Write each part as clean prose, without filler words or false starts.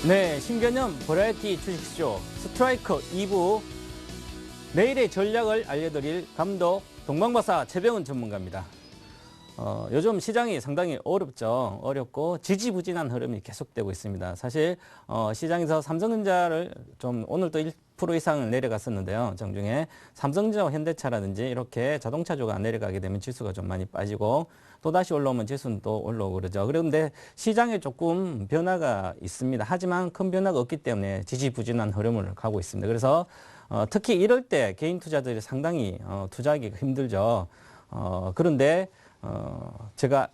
네, 신개념 버라이어티 주식쇼 스트라이크 2부. 내일의 전략을 알려드릴 감독 동방박사 최병훈 전문가입니다. 요즘 시장이 상당히 어렵고 지지부진한 흐름이 계속되고 있습니다. 사실 시장에서 삼성전자를 좀 오늘도 1% 이상 내려갔었는데요. 정중에 삼성전자와 현대차라든지 이렇게 자동차주가 내려가게 되면 지수가 좀 많이 빠지고 또다시 올라오면 지수는 또 올라오고 그러죠. 그런데 시장에 조금 변화가 있습니다. 하지만 큰 변화가 없기 때문에 지지부진한 흐름을 가고 있습니다. 그래서 특히 이럴 때 개인 투자들이 상당히 투자하기가 힘들죠. 그런데 제가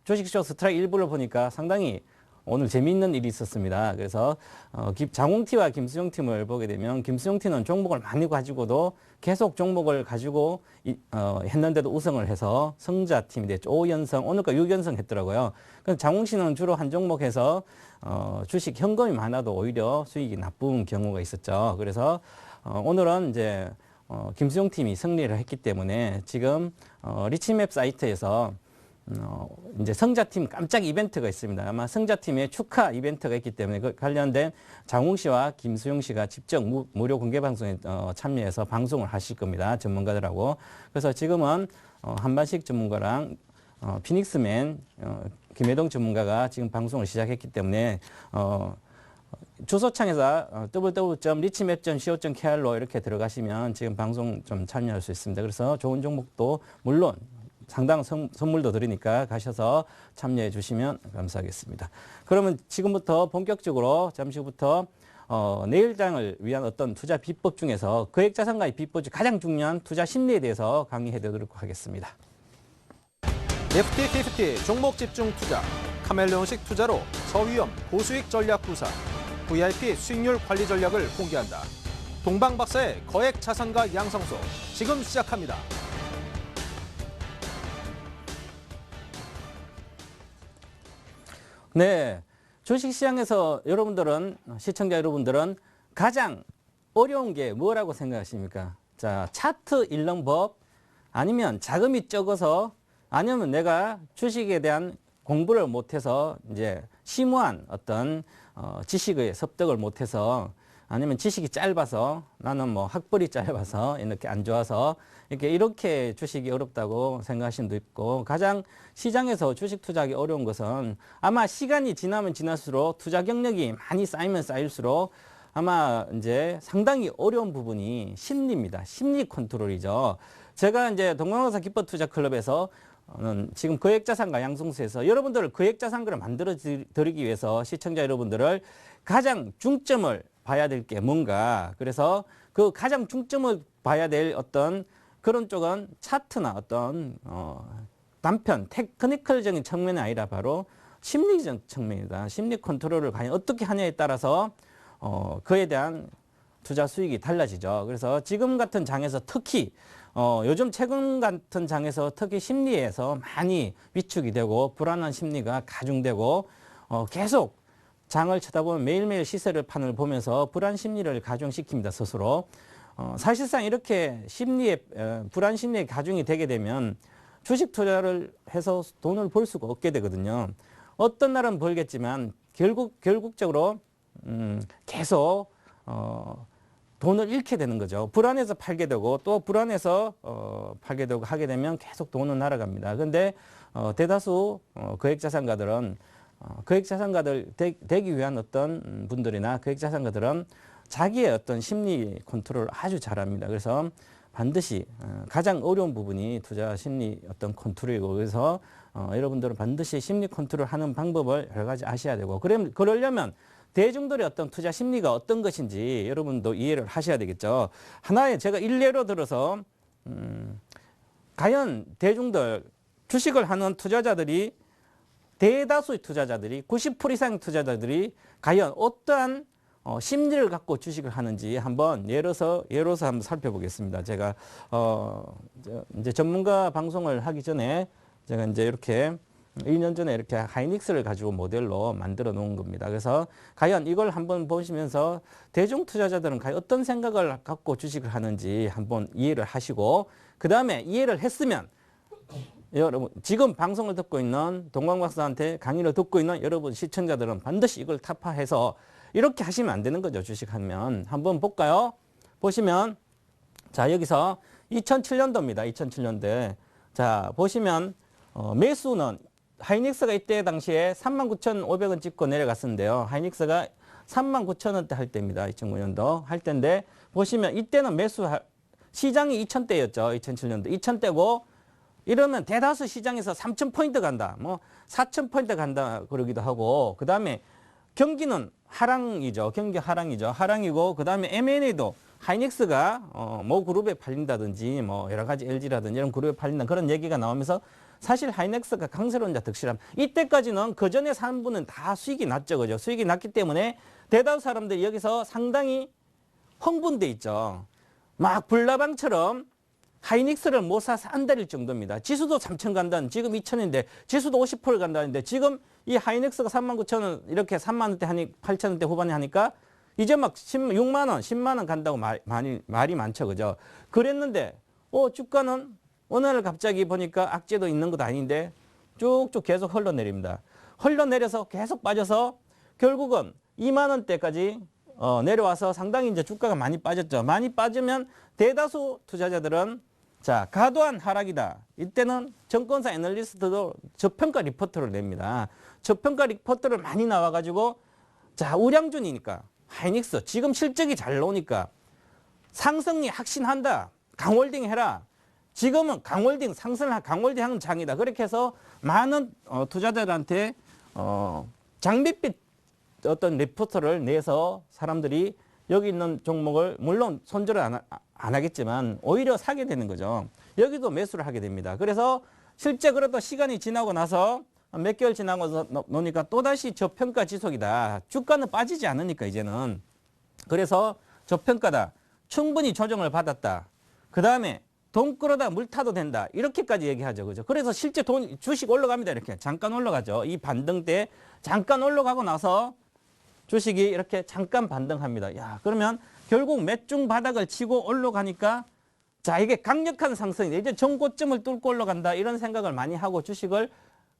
주식쇼 스트라이크 일부를 보니까 상당히 오늘 재미있는 일이 있었습니다. 그래서 장홍티와 김수영 팀을 보게 되면 김수영 팀은 종목을 많이 가지고도 계속 종목을 가지고 했는데도 우승을 해서 성자 팀이 됐죠. 5연승, 오늘까 6연승 했더라고요. 그래서 장홍 씨는 주로 한 종목에서 주식 현금이 많아도 오히려 수익이 나쁜 경우가 있었죠. 그래서 오늘은 이제 김수용 팀이 승리를 했기 때문에 지금 리치맵 사이트에서 이제 성자팀 깜짝 이벤트가 있습니다. 아마 성자팀의 축하 이벤트가 있기 때문에 그 관련된 장웅 씨와 김수용 씨가 직접 무료 공개 방송에 참여해서 방송을 하실 겁니다. 전문가들하고. 그래서 지금은 한반식 전문가랑 피닉스맨 김혜동 전문가가 지금 방송을 시작했기 때문에 주소창에서 www.richmap.co.kr로 이렇게 들어가시면 지금 방송 좀 참여할 수 있습니다. 그래서 좋은 종목도 물론 상당한 선물도 드리니까 가셔서 참여해 주시면 감사하겠습니다. 그러면 지금부터 본격적으로 잠시 후부터 내일장을 위한 어떤 투자 비법 중에서 거액자산가의 비법 중 가장 중요한 투자 심리에 대해서 강의해 드리도록 하겠습니다. FT50 종목 집중 투자, 카멜레온식 투자로 저위험 고수익 전략 구사, VIP 수익률 관리 전략을 공개한다. 동방박사의 거액 자산가 양성소 지금 시작합니다. 네, 주식시장에서 시청자 여러분들은 가장 어려운 게 뭐라고 생각하십니까? 자, 차트 읽는 법, 아니면 자금이 적어서, 아니면 내가 주식에 대한 공부를 못해서 이제 심오한 어떤 지식의 습득을 못해서, 아니면 지식이 짧아서, 나는 뭐 학벌이 짧아서 이렇게 안 좋아서 이렇게 주식이 어렵다고 생각하시는 분도 있고, 가장 시장에서 주식 투자하기 어려운 것은 아마 시간이 지나면 지날수록 투자 경력이 많이 쌓이면 쌓일수록 아마 이제 상당히 어려운 부분이 심리입니다. 심리 컨트롤이죠. 제가 이제 동방박사 기법 투자 클럽에서 지금 거액자산가 양성소에서 여러분들을 거액자산가를 만들어 드리기 위해서 시청자 여러분들을 가장 중점을 봐야 될 게 뭔가, 그래서 그 가장 중점을 봐야 될 어떤 그런 쪽은 차트나 어떤 단편 테크니컬적인 측면이 아니라 바로 심리적 측면이다. 심리 컨트롤을 과연 어떻게 하냐에 따라서 그에 대한 투자 수익이 달라지죠. 그래서 지금 같은 장에서 특히 요즘 최근 같은 장에서 특히 심리에서 많이 위축이 되고 불안한 심리가 가중되고 계속 장을 쳐다보면 매일매일 시세를 판을 보면서 불안 심리를 가중시킵니다. 스스로. 사실상 이렇게 불안 심리에 가중이 되게 되면 주식 투자를 해서 돈을 벌 수가 없게 되거든요. 어떤 날은 벌겠지만 결국적으로 계속 돈을 잃게 되는 거죠. 불안해서 팔게 되고 또 불안해서 팔게 되고 하게 되면 계속 돈은 날아갑니다. 그런데 대다수 거액자산가들은 거액자산가들 되기 위한 어떤 분들이나 거액자산가들은 자기의 어떤 심리 컨트롤을 아주 잘합니다. 그래서 반드시 가장 어려운 부분이 투자 심리 어떤 컨트롤이고, 그래서 여러분들은 반드시 심리 컨트롤 하는 방법을 여러 가지 아셔야 되고, 그러려면 대중들의 어떤 투자 심리가 어떤 것인지 여러분도 이해를 하셔야 되겠죠. 하나의 제가 일례로 들어서 과연 대중들 주식을 하는 투자자들이 대다수의 투자자들이 90% 이상 투자자들이 과연 어떠한 심리를 갖고 주식을 하는지 한번 예로서 한번 살펴보겠습니다. 제가 이제 전문가 방송을 하기 전에 제가 이제 이렇게 2년 전에 이렇게 하이닉스를 가지고 모델로 만들어 놓은 겁니다. 그래서 과연 이걸 한번 보시면서 대중 투자자들은 과연 어떤 생각을 갖고 주식을 하는지 한번 이해를 하시고, 그 다음에 이해를 했으면 여러분 지금 방송을 듣고 있는 동광박사한테 강의를 듣고 있는 여러분 시청자들은 반드시 이걸 타파해서 이렇게 하시면 안 되는 거죠. 주식하면. 한번 볼까요? 보시면 자 여기서 2007년도입니다. 2007년도에 자 보시면 매수는 하이닉스가 이때 당시에 39,500원 찍고 내려갔었는데요. 하이닉스가 39,000원대 할 때입니다. 2009년도 할 때인데 보시면 이때는 매수 시장이 2,000대였죠. 2007년도 2,000대고 이러면 대다수 시장에서 3,000포인트 간다. 뭐 4,000포인트 간다 그러기도 하고 그다음에 경기는 하락이죠. 경기 하락이죠. 하락이고 그다음에 M&A도 하이닉스가 모 그룹에 팔린다든지 뭐 여러 가지 LG라든지 이런 그룹에 팔린다 그런 얘기가 나오면서 사실 하이닉스가 강세론자 득실함. 이때까지는 그 전에 산 분은 다 수익이 났죠. 그죠? 수익이 났기 때문에 대다수 사람들이 여기서 상당히 흥분돼 있죠. 막 불나방처럼 하이닉스를 못 사서 안달릴 정도입니다. 지수도 3,000 간다는 지금 2,000인데 지수도 50% 간다는데 지금 이 하이닉스가 39,000원 이렇게 3만 원대 하니 8,000원대 후반에 하니까 이제 막 6만 원, 10만 원 간다고 말이 많죠. 그죠? 그랬는데 주가는 오늘 갑자기 보니까 악재도 있는 것도 아닌데 쭉쭉 계속 흘러내립니다. 흘러내려서 계속 빠져서 결국은 2만 원대까지 내려와서 상당히 이제 주가가 많이 빠졌죠. 많이 빠지면 대다수 투자자들은 자, 과도한 하락이다. 이때는 증권사 애널리스트도 저평가 리포트를 냅니다. 저평가 리포트를 많이 나와가지고 자, 우량준이니까 하이닉스 지금 실적이 잘 나오니까 상승이 확신한다. 강홀딩 해라. 지금은 강홀딩 상승을 강홀딩 하는 장이다. 그렇게 해서 많은 투자자들한테 장밋빛 어떤 리포트를 내서 사람들이 여기 있는 종목을 물론 손절을 안 하겠지만 오히려 사게 되는 거죠. 여기도 매수를 하게 됩니다. 그래서 실제 그래도 시간이 지나고 나서 몇 개월 지나고 노니까 또다시 저평가 지속이다. 주가는 빠지지 않으니까 이제는. 그래서 저평가다. 충분히 조정을 받았다. 그 다음에 돈 끌어다 물 타도 된다. 이렇게까지 얘기하죠. 그죠? 그래서 실제 주식 올라갑니다. 이렇게 잠깐 올라가죠. 이 반등 때 잠깐 올라가고 나서 주식이 이렇게 잠깐 반등합니다. 야, 그러면 결국 매중 바닥을 치고 올라가니까 자, 이게 강력한 상승이다. 이제 전고점을 뚫고 올라간다. 이런 생각을 많이 하고 주식을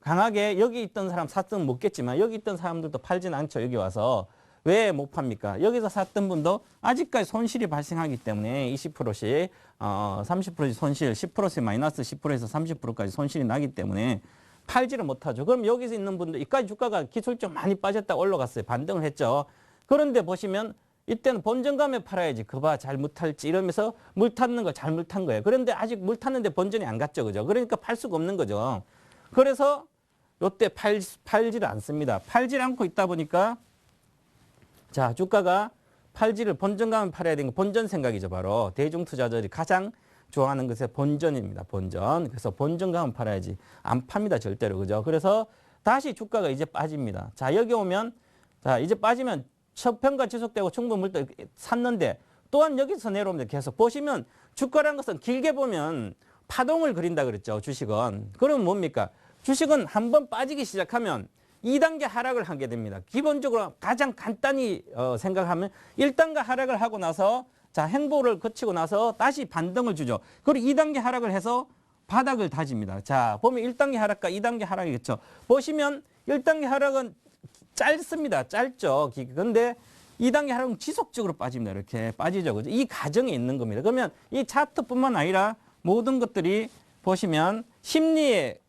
강하게 여기 있던 사람 샀으면 먹겠지만 여기 있던 사람들도 팔진 않죠. 여기 와서. 왜 못 팝니까? 여기서 샀던 분도 아직까지 손실이 발생하기 때문에 20%씩 30%씩 손실, 10%씩 마이너스 10%에서 30%까지 손실이 나기 때문에 팔지를 못하죠. 그럼 여기서 있는 분들 이까지 주가가 기술적 많이 빠졌다 올라갔어요. 반등을 했죠. 그런데 보시면 이때는 본전감에 팔아야지. 그봐 잘 못할지 이러면서 물 탔는 거 잘 물 탄 거예요. 그런데 아직 물 탔는데 본전이 안 갔죠. 그죠? 그러니까 팔 수가 없는 거죠. 그래서 이때 팔지를 않습니다. 팔질 않고 있다 보니까 자, 주가가 팔지를 본전감에 팔아야 되는 거 본전 생각이죠. 바로 대중투자자들이 가장 좋아하는 것이 본전입니다. 본전. 그래서 본전감은 팔아야지. 안 팝니다. 절대로. 그죠? 그래서 다시 주가가 이제 빠집니다. 자, 여기 오면 자, 이제 빠지면 저평가 지속되고 충분 물도 샀는데 또한 여기서 내려오면 계속 보시면 주가라는 것은 길게 보면 파동을 그린다 그랬죠. 주식은. 그러면 뭡니까? 주식은 한번 빠지기 시작하면 2단계 하락을 하게 됩니다. 기본적으로 가장 간단히 생각하면 1단계 하락을 하고 나서 자, 행보를 거치고 나서 다시 반등을 주죠. 그리고 2단계 하락을 해서 바닥을 다집니다. 자, 보면 1단계 하락과 2단계 하락이겠죠. 보시면 1단계 하락은 짧습니다. 짧죠. 그런데 2단계 하락은 지속적으로 빠집니다. 이렇게 빠지죠. 그죠? 이 과정에 있는 겁니다. 그러면 이 차트뿐만 아니라 모든 것들이 보시면 심리에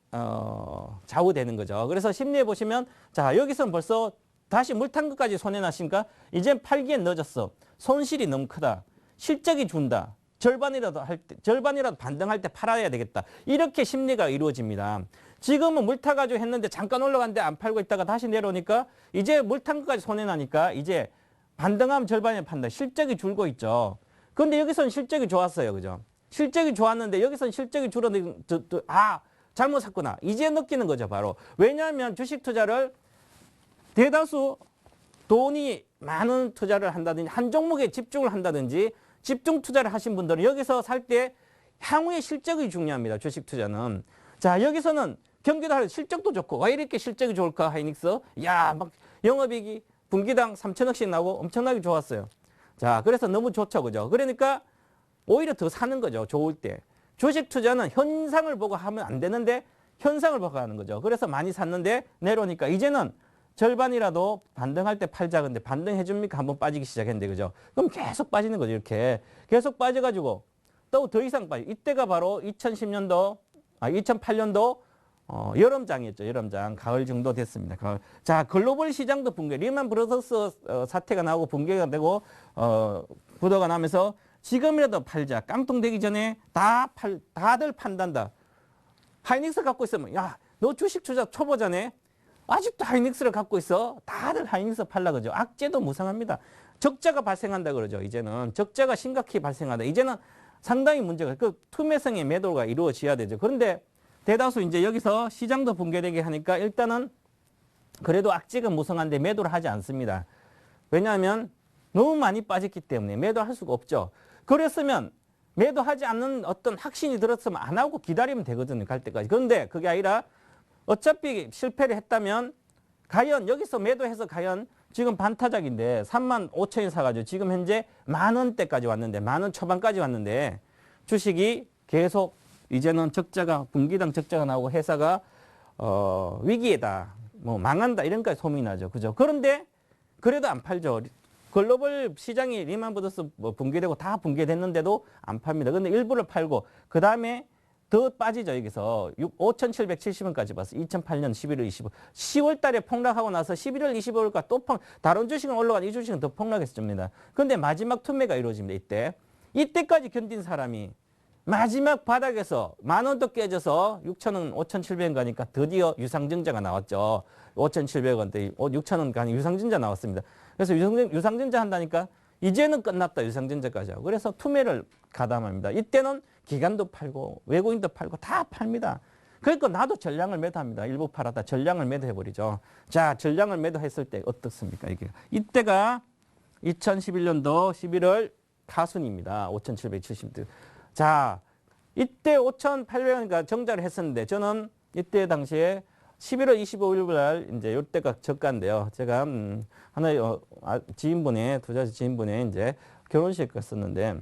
좌우되는 거죠. 그래서 심리에 보시면 자, 여기서는 벌써 다시 물 탄 것까지 손해나시니까 이젠 팔기엔 늦었어. 손실이 너무 크다. 실적이 준다. 절반이라도 반등할 때 팔아야 되겠다. 이렇게 심리가 이루어집니다. 지금은 물 타가지고 했는데 잠깐 올라갔는데 안 팔고 있다가 다시 내려오니까 이제 물 탄 것까지 손해나니까 이제 반등하면 절반에 판다. 실적이 줄고 있죠. 그런데 여기서는 실적이 좋았어요. 그죠? 실적이 좋았는데 여기서는 실적이 줄었는데 잘못 샀구나. 이제 느끼는 거죠. 바로. 왜냐하면 주식 투자를 대다수 돈이 많은 투자를 한다든지 한 종목에 집중을 한다든지 집중 투자를 하신 분들은 여기서 살 때 향후의 실적이 중요합니다. 주식 투자는. 자, 여기서는 경기도 실적도 좋고 왜 이렇게 실적이 좋을까 하이닉스? 야, 막 영업이익이 분기당 3천억씩 나고 엄청나게 좋았어요. 자, 그래서 너무 좋죠. 그죠? 그러니까 오히려 더 사는 거죠. 좋을 때. 주식 투자는 현상을 보고 하면 안 되는데 현상을 보고 하는 거죠. 그래서 많이 샀는데 내려오니까 이제는 절반이라도 반등할 때 팔자. 근데 반등해 줍니까? 한번 빠지기 시작했는데 그죠? 그럼 계속 빠지는 거죠. 이렇게 계속 빠져가지고 또 더 이상 빠져. 이때가 바로 2008년도 여름장이었죠. 여름장. 가을 정도 됐습니다. 가을. 자, 글로벌 시장도 붕괴. 리만 브라더스 사태가 나오고 붕괴가 되고 부도가 나면서 지금이라도 팔자. 깡통되기 전에 다들 판단다. 하이닉스 갖고 있으면 야, 너 주식 투자 초보자네. 아직도 하이닉스를 갖고 있어. 다들 하이닉스 팔라 그러죠. 악재도 무상합니다. 적자가 발생한다 그러죠. 이제는 적자가 심각히 발생한다. 이제는 상당히 문제가 그 투매성의 매도가 이루어져야 되죠. 그런데 대다수 이제 여기서 시장도 붕괴되게 하니까 일단은 그래도 악재가 무성한데 매도를 하지 않습니다. 왜냐하면 너무 많이 빠졌기 때문에 매도할 수가 없죠. 그랬으면 매도하지 않는 어떤 확신이 들었으면 안 하고 기다리면 되거든요. 갈 때까지. 그런데 그게 아니라 어차피 실패를 했다면 과연 여기서 매도해서 과연 지금 반타작인데 35,000원 사가지고 지금 현재 10,000원대까지 왔는데 10,000원 초반까지 왔는데 주식이 계속 이제는 적자가 분기당 적자가 나오고 회사가 위기에다 뭐 망한다 이런 까지 소문이 나죠. 그죠? 그런데 그래도 안 팔죠. 글로벌 시장이 리만 브라더스 뭐 붕괴되고 다 붕괴됐는데도 안 팝니다. 근데 일부를 팔고 그 다음에 더 빠지죠. 여기서 5,770원까지 봤어요. 2008년 11월 25일. 10월 달에 폭락하고 나서 11월 25일까 또 다른 주식은 올라간 이 주식은 더 폭락했습니다. 그런데 마지막 투매가 이루어집니다. 이때까지 견딘 사람이 마지막 바닥에서 10,000원도 깨져서 6,000원, 5,700원 가니까 드디어 유상증자가 나왔죠. 5,700원대, 6,000원 가니 유상증자 나왔습니다. 그래서 유상증자 한다니까 이제는 끝났다. 유상증자까지 하고. 그래서 투매를 가담합니다. 이때는 기관도 팔고 외국인도 팔고 다 팝니다. 그러니까 나도 전량을 매도합니다. 일부 팔았다 전량을 매도해버리죠. 자, 전량을 매도했을 때 어떻습니까? 이때가 2011년도 11월 하순입니다. 5,770원. 자, 이때 5,800원이니까 정자를 했었는데 저는 이때 당시에 11월 25일 날 이제 이때가 저가인데요. 제가 하나의 지인분의 투자자 지인분의 이제 결혼식 갔었는데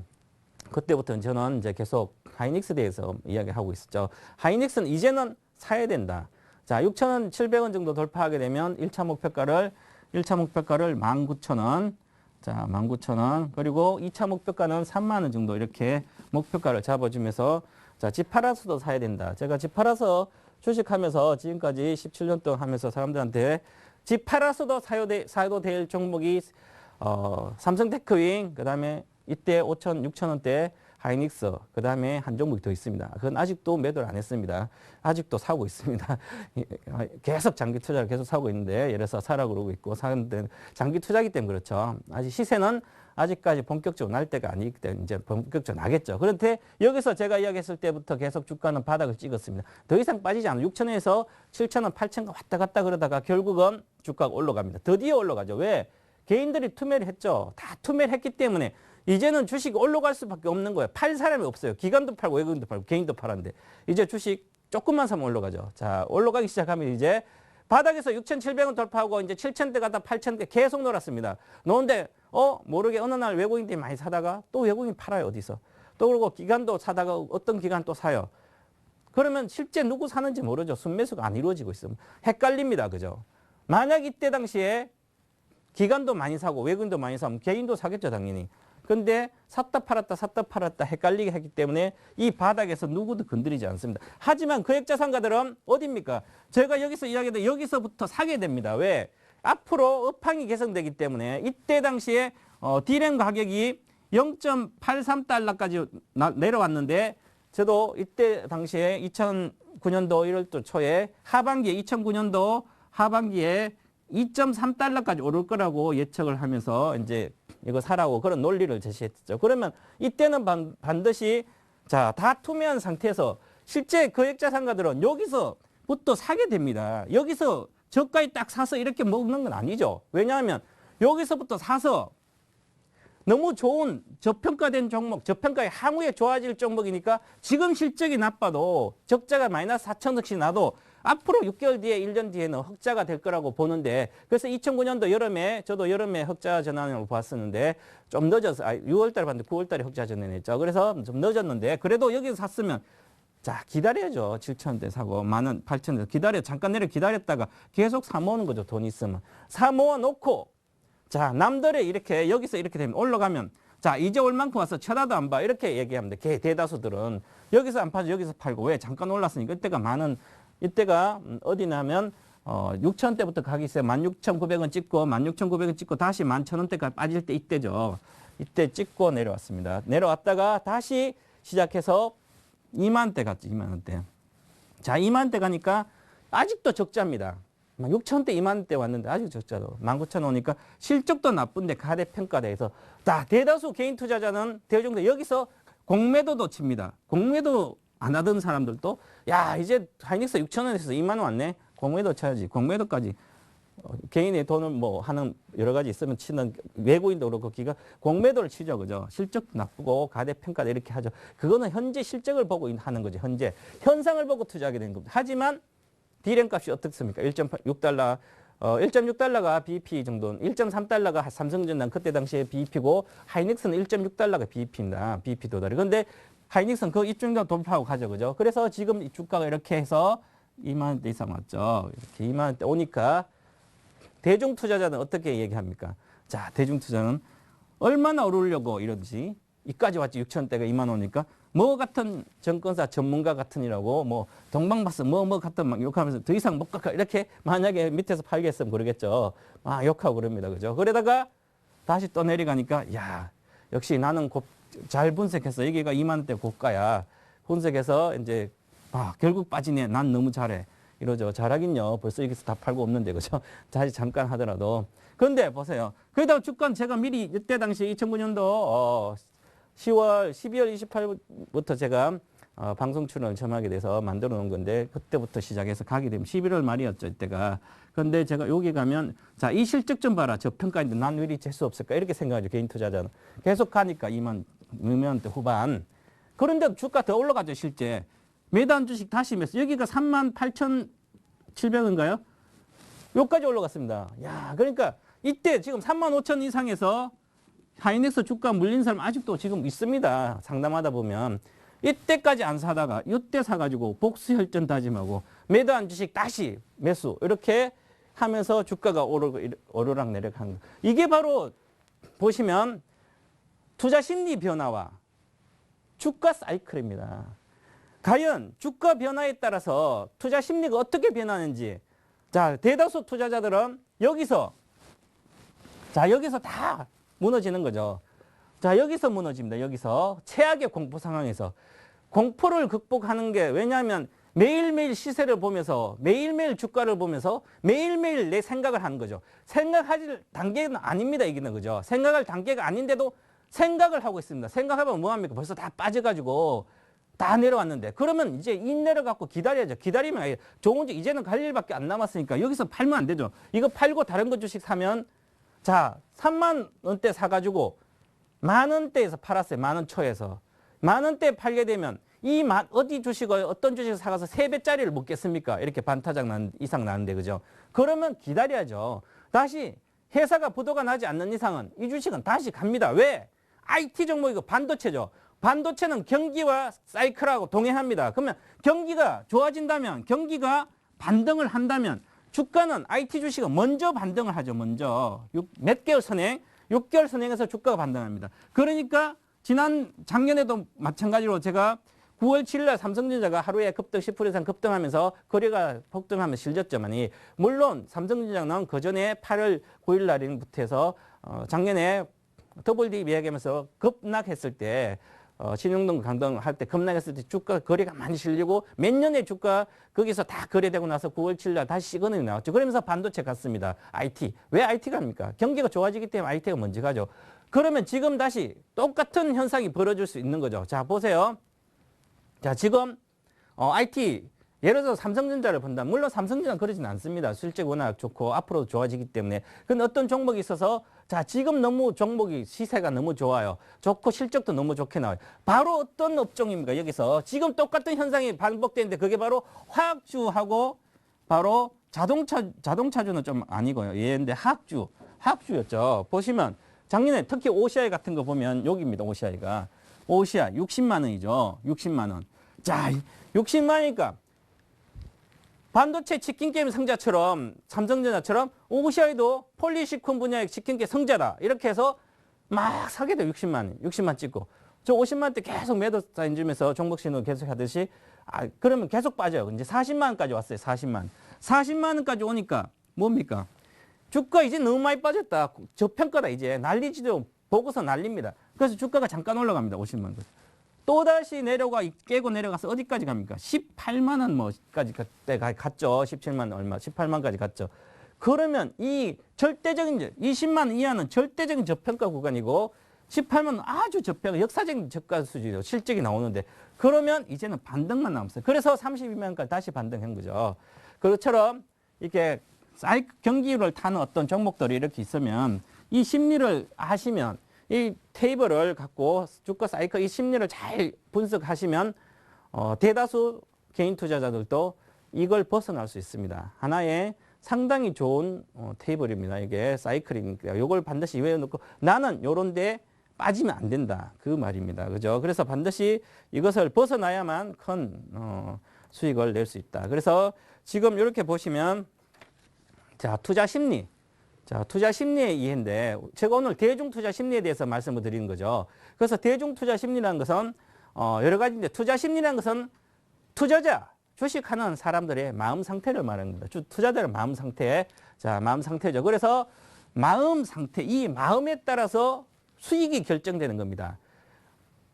그때부터 저는 이제 계속 하이닉스에 대해서 이야기하고 있었죠. 하이닉스는 이제는 사야 된다. 자, 6,700원 정도 돌파하게 되면 1차 목표가를 19,000원. 자, 19,000원. 그리고 2차 목표가는 30,000원 정도 이렇게 목표가를 잡아주면서 자, 집 팔아서도 사야 된다. 제가 집 팔아서 주식하면서 지금까지 17년 동안 하면서 사람들한테 집 팔아서도 사도 될 종목이 삼성테크윙, 그 다음에 이때 5,000, 6,000원대 하이닉스, 그 다음에 한 종목이 더 있습니다. 그건 아직도 매도를 안 했습니다. 아직도 사고 있습니다. 계속 장기 투자를 계속 사고 있는데 예를 들어서 사라고 그러고 있고 사는데 장기 투자기 때문에 그렇죠. 아직 시세는 아직까지 본격적으로 날 때가 아니기 때문에 이제 본격적으로 나겠죠. 그런데 여기서 제가 이야기했을 때부터 계속 주가는 바닥을 찍었습니다. 더 이상 빠지지 않아요. 6,000원에서 7,000원, 8,000원 왔다 갔다 그러다가 결국은 주가가 올라갑니다. 드디어 올라가죠. 왜? 개인들이 투매를 했죠. 다 투매를 했기 때문에 이제는 주식이 올라갈 수밖에 없는 거예요. 팔 사람이 없어요. 기관도 팔고 외국인도 팔고 개인도 팔았는데 이제 주식 조금만 사면 올라가죠. 자, 올라가기 시작하면 이제 바닥에서 6,700원 돌파하고 이제 7,000대 갔다 8,000대 계속 놀았습니다. 노는데 모르게 어느 날 외국인들이 많이 사다가 또 외국인 팔아요. 어디서. 또 그러고 기관도 사다가 어떤 기관 또 사요. 그러면 실제 누구 사는지 모르죠. 순매수가 안 이루어지고 있으면 헷갈립니다. 그죠? 만약 이때 당시에 기관도 많이 사고 외국인도 많이 사면 개인도 사겠죠. 당연히. 근데 샀다 팔았다 헷갈리게 했기 때문에 이 바닥에서 누구도 건드리지 않습니다. 하지만 거액자산가들은 어디입니까? 제가 여기서 이야기했는데 여기서부터 사게 됩니다. 왜? 앞으로 업황이 개선되기 때문에 이때 당시에 디램 가격이 0.83달러까지 내려왔는데 저도 이때 당시에 2009년도 1월도 초에 하반기에 2009년도 하반기에 2.3달러까지 오를 거라고 예측을 하면서 이제 이거 사라고 그런 논리를 제시했죠. 그러면 이때는 반드시 자, 다 투매한 상태에서 실제 거액자산가들은 여기서부터 사게 됩니다. 여기서 저가에 딱 사서 이렇게 먹는 건 아니죠. 왜냐하면 여기서부터 사서 너무 좋은 저평가된 종목, 저평가의 향후에 좋아질 종목이니까 지금 실적이 나빠도 적자가 마이너스 4천억씩 나도 앞으로 6개월 뒤에 1년 뒤에는 흑자가 될 거라고 보는데 그래서 2009년도 여름에 저도 여름에 흑자 전환을 봤었는데 좀 늦어서 6월 달에 봤는데 9월 달에 흑자 전환했죠. 그래서 좀 늦었는데 그래도 여기서 샀으면 자 기다려야죠. 7,000원대 사고 10,000원, 8,000원대 기다려 잠깐 내려 기다렸다가 계속 사 모으는 거죠. 돈 있으면 사 모아 놓고 자 남들이 이렇게 여기서 이렇게 되면 올라가면 자 이제 올 만큼 와서 쳐다도 안 봐 이렇게 얘기합니다. 대다수들은 여기서 안 파죠. 여기서 팔고 왜 잠깐 올랐으니까 이때가 많은 이때가 어디냐면 6,000원대부터 가기 있어요. 16,900원 찍고 16,900원 찍고 다시 11,000원대까지 빠질 때 이때죠. 이때 찍고 내려왔습니다. 내려왔다가 다시 시작해서 2만원대 갔죠. 2만원대. 자 2만원대 가니까 아직도 적자입니다. 6,000원대 2만원대 왔는데 아직 적자도 19,000원 오니까 실적도 나쁜데 가대평가돼서 다 대다수 개인 투자자는 대중도 여기서 공매도도 칩니다. 공매도 안 하던 사람들도 야 이제 하이닉스 6,000원에서 2만원 왔네. 공매도 쳐야지. 공매도까지 개인의 돈을 뭐 하는 여러 가지 있으면 치는 외국인도 그렇고 기가 공매도를 치죠. 그죠? 실적도 나쁘고 가대평가도 이렇게 하죠. 그거는 현재 실적을 보고 하는 거죠. 현재 현상을 보고 투자하게 되는 겁니다. 하지만 D램 값이 어떻습니까? 1.6달러, 1.6달러가 BEP 정도는 1.3달러가 삼성전자 그때 당시에 BEP고 하이닉스는 1.6달러가 BEP입니다. BEP 도달이. 그런데 하이닉스는 그 입증도 돌파하고 가죠. 그죠? 그래서 지금 이 주가가 이렇게 해서 2만 원대 이상 왔죠. 이렇게 2만 원대 오니까 대중 투자자는 어떻게 얘기합니까? 자, 대중 투자는 얼마나 오르려고 이러지? 이까지 왔지 6,000원대가 2만 원이니까 뭐 같은 증권사 전문가 같으니라고 뭐 동방박사 뭐 같은 막 욕하면서 더 이상 못 가 이렇게 만약에 밑에서 팔겠으면 그러겠죠. 아 욕하고 그럽니다. 그죠? 그러다가 다시 또 내려가니까 야 역시 나는 잘 분석해서 여기가 2만 원대 고가야. 분석해서 이제 결국 빠지네. 난 너무 잘해. 이러죠. 잘하긴요. 벌써 여기서 다 팔고 없는데 그죠? 다시 잠깐 하더라도. 그런데 보세요. 그러다가 주가는 제가 미리 이때 당시 2009년도 12월 28일부터 제가 방송 출연을 처음 하게 돼서 만들어 놓은 건데 그때부터 시작해서 가게 되면 11월 말이었죠. 이때가. 그런데 제가 여기 가면 자, 이 실적 좀 봐라. 저평가인데 난 왜 이리 재수 없을까? 이렇게 생각하죠. 개인 투자자는. 계속 가니까 2만 원대 후반. 그런데 주가 더 올라가죠. 실제. 매도한 주식 다시 매수. 여기가 38,700원인가요? 여기까지 올라갔습니다. 야, 그러니까 이때 지금 35,000 이상에서 하이닉스 주가 물린 사람 아직도 지금 있습니다. 상담하다 보면. 이때까지 안 사다가 이때 사가지고 복수혈전 다짐하고 매도한 주식 다시 매수 이렇게 하면서 주가가 오르락 내리락 하는 거. 이게 바로 보시면 투자 심리 변화와 주가 사이클입니다. 과연 주가 변화에 따라서 투자 심리가 어떻게 변하는지 자 대다수 투자자들은 여기서 다 무너지는 거죠. 자 여기서 무너집니다. 여기서 최악의 공포 상황에서 공포를 극복하는 게 왜냐하면 매일매일 시세를 보면서 매일매일 주가를 보면서 매일매일 내 생각을 하는 거죠. 생각할 단계는 아닙니다. 이기는 거죠. 생각할 단계가 아닌데도 생각을 하고 있습니다. 생각하면 뭐합니까? 벌써 다 빠져가지고 다 내려왔는데 그러면 이제 이 내려갖고 기다려야죠. 기다리면 좋은 주 이제는 갈 일밖에 안 남았으니까 여기서 팔면 안 되죠. 이거 팔고 다른 거 주식 사면 자 3만 원대 사가지고 만 원대에서 팔았어요. 만 원 초에서. 만 원대 팔게 되면 어디 주식을 어떤 주식을 사가서 3배짜리를 먹겠습니까? 이렇게 반타작 이상 나는데 그죠? 그러면 기다려야죠. 다시 회사가 부도가 나지 않는 이상은 이 주식은 다시 갑니다. 왜? IT 종목이고 반도체죠. 반도체는 경기와 사이클하고 동행합니다. 그러면 경기가 좋아진다면 경기가 반등을 한다면 주가는 IT 주식은 먼저 반등을 하죠. 먼저 몇 개월 선행 6개월 선행해서 주가가 반등합니다. 그러니까 작년에도 마찬가지로 제가 9월 7일 날 삼성전자가 하루에 급등 10% 이상 급등하면서 거래가 폭등하면 실렸지만이 물론 삼성전자는 그전에 8월 9일 날부터 해서 작년에 WD 이야기하면서 급락했을 때 신용등 강등 할 때 급락했을 때 주가 거래가 많이 실리고 몇 년의 주가 거기서 다 거래되고 나서 9월 7일 날 다시 시그널이 나왔죠. 그러면서 반도체 갔습니다. IT. 왜 IT가 갑니까? 경기가 좋아지기 때문에 IT가 먼저 가죠. 그러면 지금 다시 똑같은 현상이 벌어질 수 있는 거죠. 자, 보세요. 자, 지금 IT 예를 들어서 삼성전자를 본다면 물론 삼성전자는 그러진 않습니다. 실적 워낙 좋고 앞으로도 좋아지기 때문에. 근데 어떤 종목이 있어서 자 지금 너무 종목이 시세가 너무 좋아요. 좋고 실적도 너무 좋게 나와요. 바로 어떤 업종입니까? 여기서 지금 똑같은 현상이 반복되는데 그게 바로 화학주하고 바로 자동차주는 좀 아니고요. 얘인데 하악주였죠. 보시면 작년에 특히 OCI 같은 거 보면 여기입니다. OCI가. OCI 60만 원이죠. 60만 원. 자, 60만 원이니까 반도체 치킨 게임 성자처럼 삼성전자처럼 OCI도 폴리시콘 분야의 치킨 게임 성자다. 이렇게 해서 막 사게 돼요. 60만 원. 60만 찍고. 저 50만 원대 계속 매도 사인 주면서 종목 신호 계속 하듯이 그러면 계속 빠져요. 이제 40만 원까지 왔어요. 40만 원. 40만 원까지 오니까 뭡니까? 주가 이제 너무 많이 빠졌다. 저평가다 이제. 난리지도 보고서 난립니다. 그래서 주가가 잠깐 올라갑니다. 50만 원. 또다시 깨고 내려가서 어디까지 갑니까? 18만 원 뭐까지 그때 갔죠. 17만 원 얼마, 18만까지 갔죠. 그러면 이 절대적인 20만 원 이하는 절대적인 저평가 구간이고 18만 원 아주 저평가 역사적인 저가 수준이죠. 실적이 나오는데 그러면 이제는 반등만 남았어요. 그래서 32만 원까지 다시 반등한 거죠. 그것처럼 이렇게 경기를 타는 어떤 종목들이 이렇게 있으면 이 심리를 아시면 이 테이블을 갖고 주가 사이클 이 심리를 잘 분석하시면 대다수 개인 투자자들도 이걸 벗어날 수 있습니다. 하나의 상당히 좋은 테이블입니다. 이게 사이클이니까 이걸 반드시 외워놓고 나는 요런데 빠지면 안 된다. 그 말입니다. 그죠? 그래서 반드시 이것을 벗어나야만 큰 수익을 낼 수 있다. 그래서 지금 이렇게 보시면 자, 투자 심리. 자, 투자 심리의 이해인데 제가 오늘 대중 투자 심리에 대해서 말씀을 드리는 거죠. 그래서 대중 투자 심리라는 것은 여러 가지인데 투자 심리라는 것은 투자자, 주식하는 사람들의 마음 상태를 말하는 겁니다. 투자자의 마음 상태. 자, 마음 상태죠. 그래서 마음 상태, 이 마음에 따라서 수익이 결정되는 겁니다.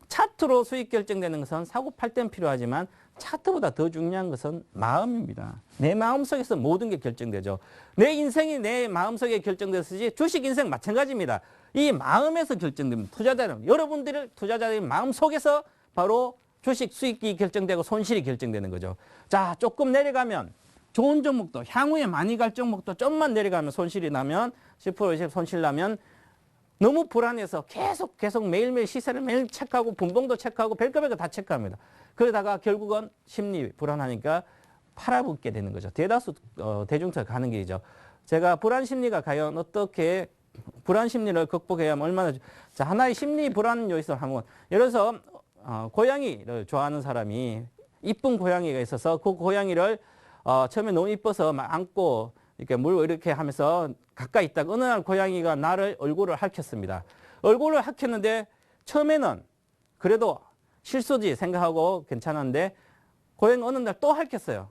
차트로 수익 결정되는 것은 사고 팔 때는 필요하지만 차트보다 더 중요한 것은 마음입니다. 내 마음속에서 모든 게 결정되죠. 내 인생이 내 마음속에 결정됐듯이 주식 인생 마찬가지입니다. 이 마음에서 결정됩니다. 투자자들의 마음속에서 바로 주식 수익이 결정되고 손실이 결정되는 거죠. 자, 조금 내려가면 좋은 종목도 향후에 많이 갈 종목도 좀만 내려가면 손실이 나면 10% 20% 손실 나면 너무 불안해서 계속 매일매일 시세를 매일 체크하고 분봉도 체크하고 별거 다 체크합니다. 그러다가 결국은 심리 불안하니까 팔아붙게 되는 거죠. 대다수 대중투자 가는 길이죠. 제가 불안 심리가 과연 어떻게 불안 심리를 극복해야 하면 얼마나 자, 하나의 심리 불안 요소를 한번 예를 들어서 고양이를 좋아하는 사람이 이쁜 고양이가 있어서 그 고양이를 처음에 너무 이뻐서 막 안고 이렇게 물고 이렇게 하면서 가까이 있다가 어느 날 고양이가 나를 얼굴을 핥혔습니다. 얼굴을 핥혔는데 처음에는 그래도 실수지 생각하고 괜찮았는데 고양이 어느 날 또 핥혔어요.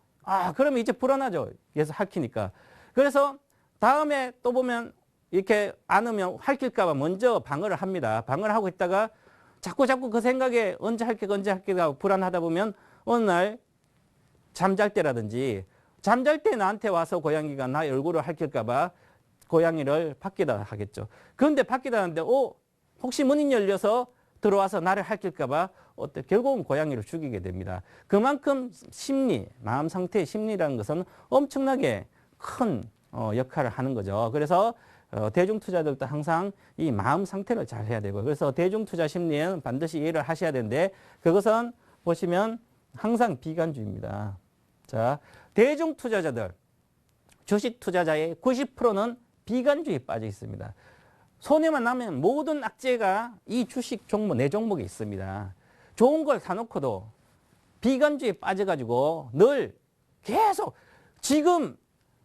그러면 이제 불안하죠. 계속 핥히니까. 그래서 다음에 또 보면 이렇게 안으면 핥힐까 봐 먼저 방어를 합니다. 방어를 하고 있다가 자꾸 그 생각에 언제 핥힐까 불안하다 보면 어느 날 잠잘 때라든지 잠잘 때 나한테 와서 고양이가 나의 얼굴을 핥힐까 봐 고양이를 밖에다 하겠죠. 그런데 밖에다 하는데 혹시 문이 열려서 들어와서 나를 핥힐까 봐 결국은 고양이를 죽이게 됩니다. 그만큼 심리, 마음 상태의 심리라는 것은 엄청나게 큰 역할을 하는 거죠. 그래서 대중투자들도 항상 이 마음 상태를 잘 해야 되고 그래서 대중투자 심리에는 반드시 이해를 하셔야 되는데 그것은 보시면 항상 비관주의입니다. 자, 대중투자자들, 주식투자자의 90%는 비관주의에 빠져 있습니다. 손해만 나면 모든 악재가 이 주식 종목, 내 종목에 있습니다. 좋은 걸 사놓고도 비관주의에 빠져가지고 늘 계속 지금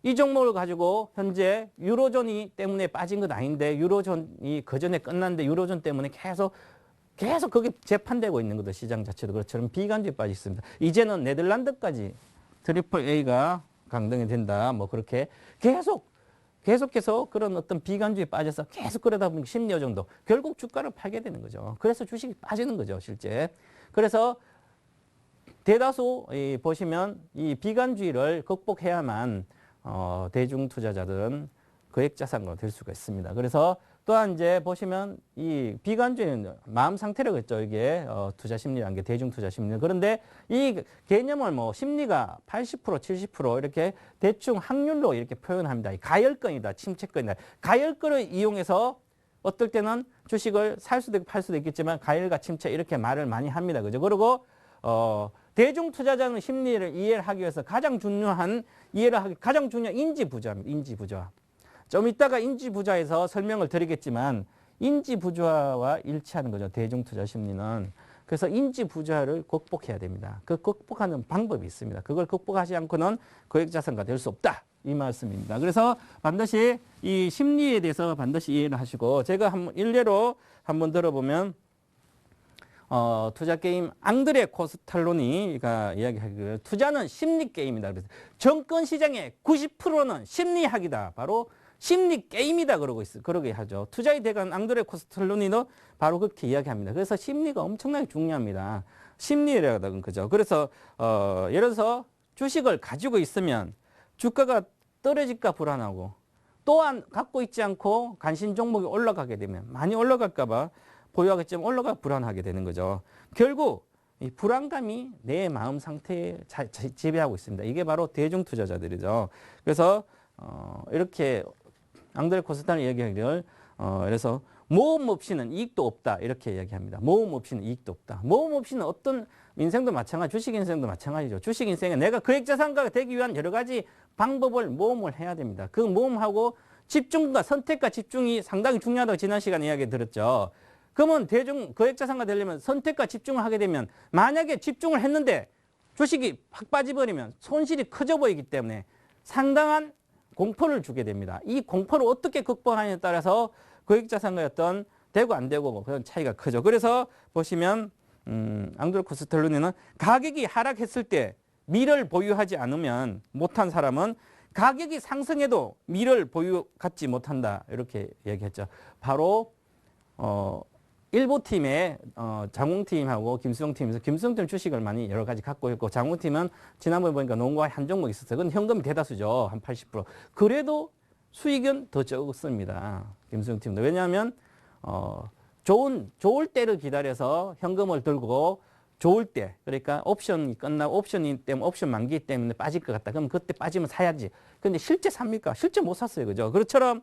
이 종목을 가지고 현재 유로존이 때문에 빠진 건 아닌데 유로존이 그전에 끝났는데 유로존 때문에 계속 그게 재판되고 있는 거죠. 시장 자체도 그렇처럼 비관주의에 빠져 있습니다. 이제는 네덜란드까지 트리플 A가 강등이 된다. 뭐 그렇게 계속해서 그런 어떤 비관주의에 빠져서 계속 그러다 보니까 10여 정도 결국 주가를 팔게 되는 거죠. 그래서 주식이 빠지는 거죠, 실제. 그래서 대다수 보시면 이 비관주의를 극복해야만 대중 투자자들은 거액자산가로 될 수가 있습니다. 그래서 또한 이제 보시면 이 비관주의는 마음 상태라고 했죠. 이게 투자 심리라는 게 대중 투자 심리. 그런데 이 개념을 뭐 심리가 80% 70% 이렇게 대충 확률로 이렇게 표현합니다. 가열권이다, 침체권이다. 가열권을 이용해서 어떨 때는 주식을 살 수도 있고 팔 수도 있겠지만 가열과 침체 이렇게 말을 많이 합니다. 그죠? 그리고 대중 투자자는 심리를 이해를 하기 위해서 가장 중요한 인지 부조화입니다. 인지 부조화. 좀 이따가 인지 부조화에서 설명을 드리겠지만 인지 부조화와 일치하는 거죠. 대중 투자 심리는. 그래서 인지 부조화를 극복해야 됩니다. 그 극복하는 방법이 있습니다. 그걸 극복하지 않고는 고액자산가 될 수 없다. 이 말씀입니다. 그래서 반드시 이 심리에 대해서 반드시 이해를 하시고 제가 한번 일례로 한번 들어보면 투자 게임 앙드레 코스탈로니가 이야기하기를 투자는 심리 게임이다. 그래서 정권 시장의 90%는 심리학이다. 바로 심리 게임이다 그러게 하죠. 투자의 대가는 앙드레 코스탈로니도 바로 그렇게 이야기합니다. 그래서 심리가 엄청나게 중요합니다. 심리라는 거죠. 그래서 예를 들어서 주식을 가지고 있으면 주가가 떨어질까 불안하고 또한 갖고 있지 않고 관심 종목이 올라가게 되면 많이 올라갈까 봐 보유하겠지만 올라가 불안하게 되는 거죠. 결국 이 불안감이 내 마음 상태에 지배하고 있습니다. 이게 바로 대중 투자자들이죠. 그래서 이렇게 앙드레 코스탈이 얘기하기를 그래서 모험 없이는 이익도 없다 이렇게 이야기합니다. 모험 없이는 이익도 없다. 모험 없이는 어떤 인생도 마찬가지, 주식 인생도 마찬가지죠. 주식 인생에 내가 거액자산가가 되기 위한 여러 가지 방법을 모험을 해야 됩니다. 그 모험하고 집중과 선택과 집중이 상당히 중요하다고 지난 시간에 이야기 들었죠. 그러면 대중 거액자산가 되려면 선택과 집중을 하게 되면 만약에 집중을 했는데 주식이 확 빠져버리면 손실이 커져 보이기 때문에 상당한 공포를 주게 됩니다. 이 공포를 어떻게 극복하느냐에 따라서 거액자산가였던 되고 안 되고 그런 차이가 크죠. 그래서 보시면 앙드레 코스텔로니는 가격이 하락했을 때 미를 보유하지 않으면 못한 사람은 가격이 상승해도 미를 보유 갖지 못한다 이렇게 얘기했죠. 바로 일부 팀의 장웅팀하고 김수영팀에서 김수영팀 주식을 많이 여러 가지 갖고 있고 장웅팀은 지난번에 보니까 농구와 한 종목 있었어요. 그건 현금이 대다수죠. 한 80%. 그래도 수익은 더 적습니다. 김수영팀도. 왜냐하면 좋을 때를 기다려서 현금을 들고 좋을 때 그러니까 옵션이 끝나고 옵션이 때문에 옵션 만기 때문에 빠질 것 같다. 그럼 그때 빠지면 사야지. 근데 실제 삽니까? 실제 못 샀어요. 그죠? 그렇처럼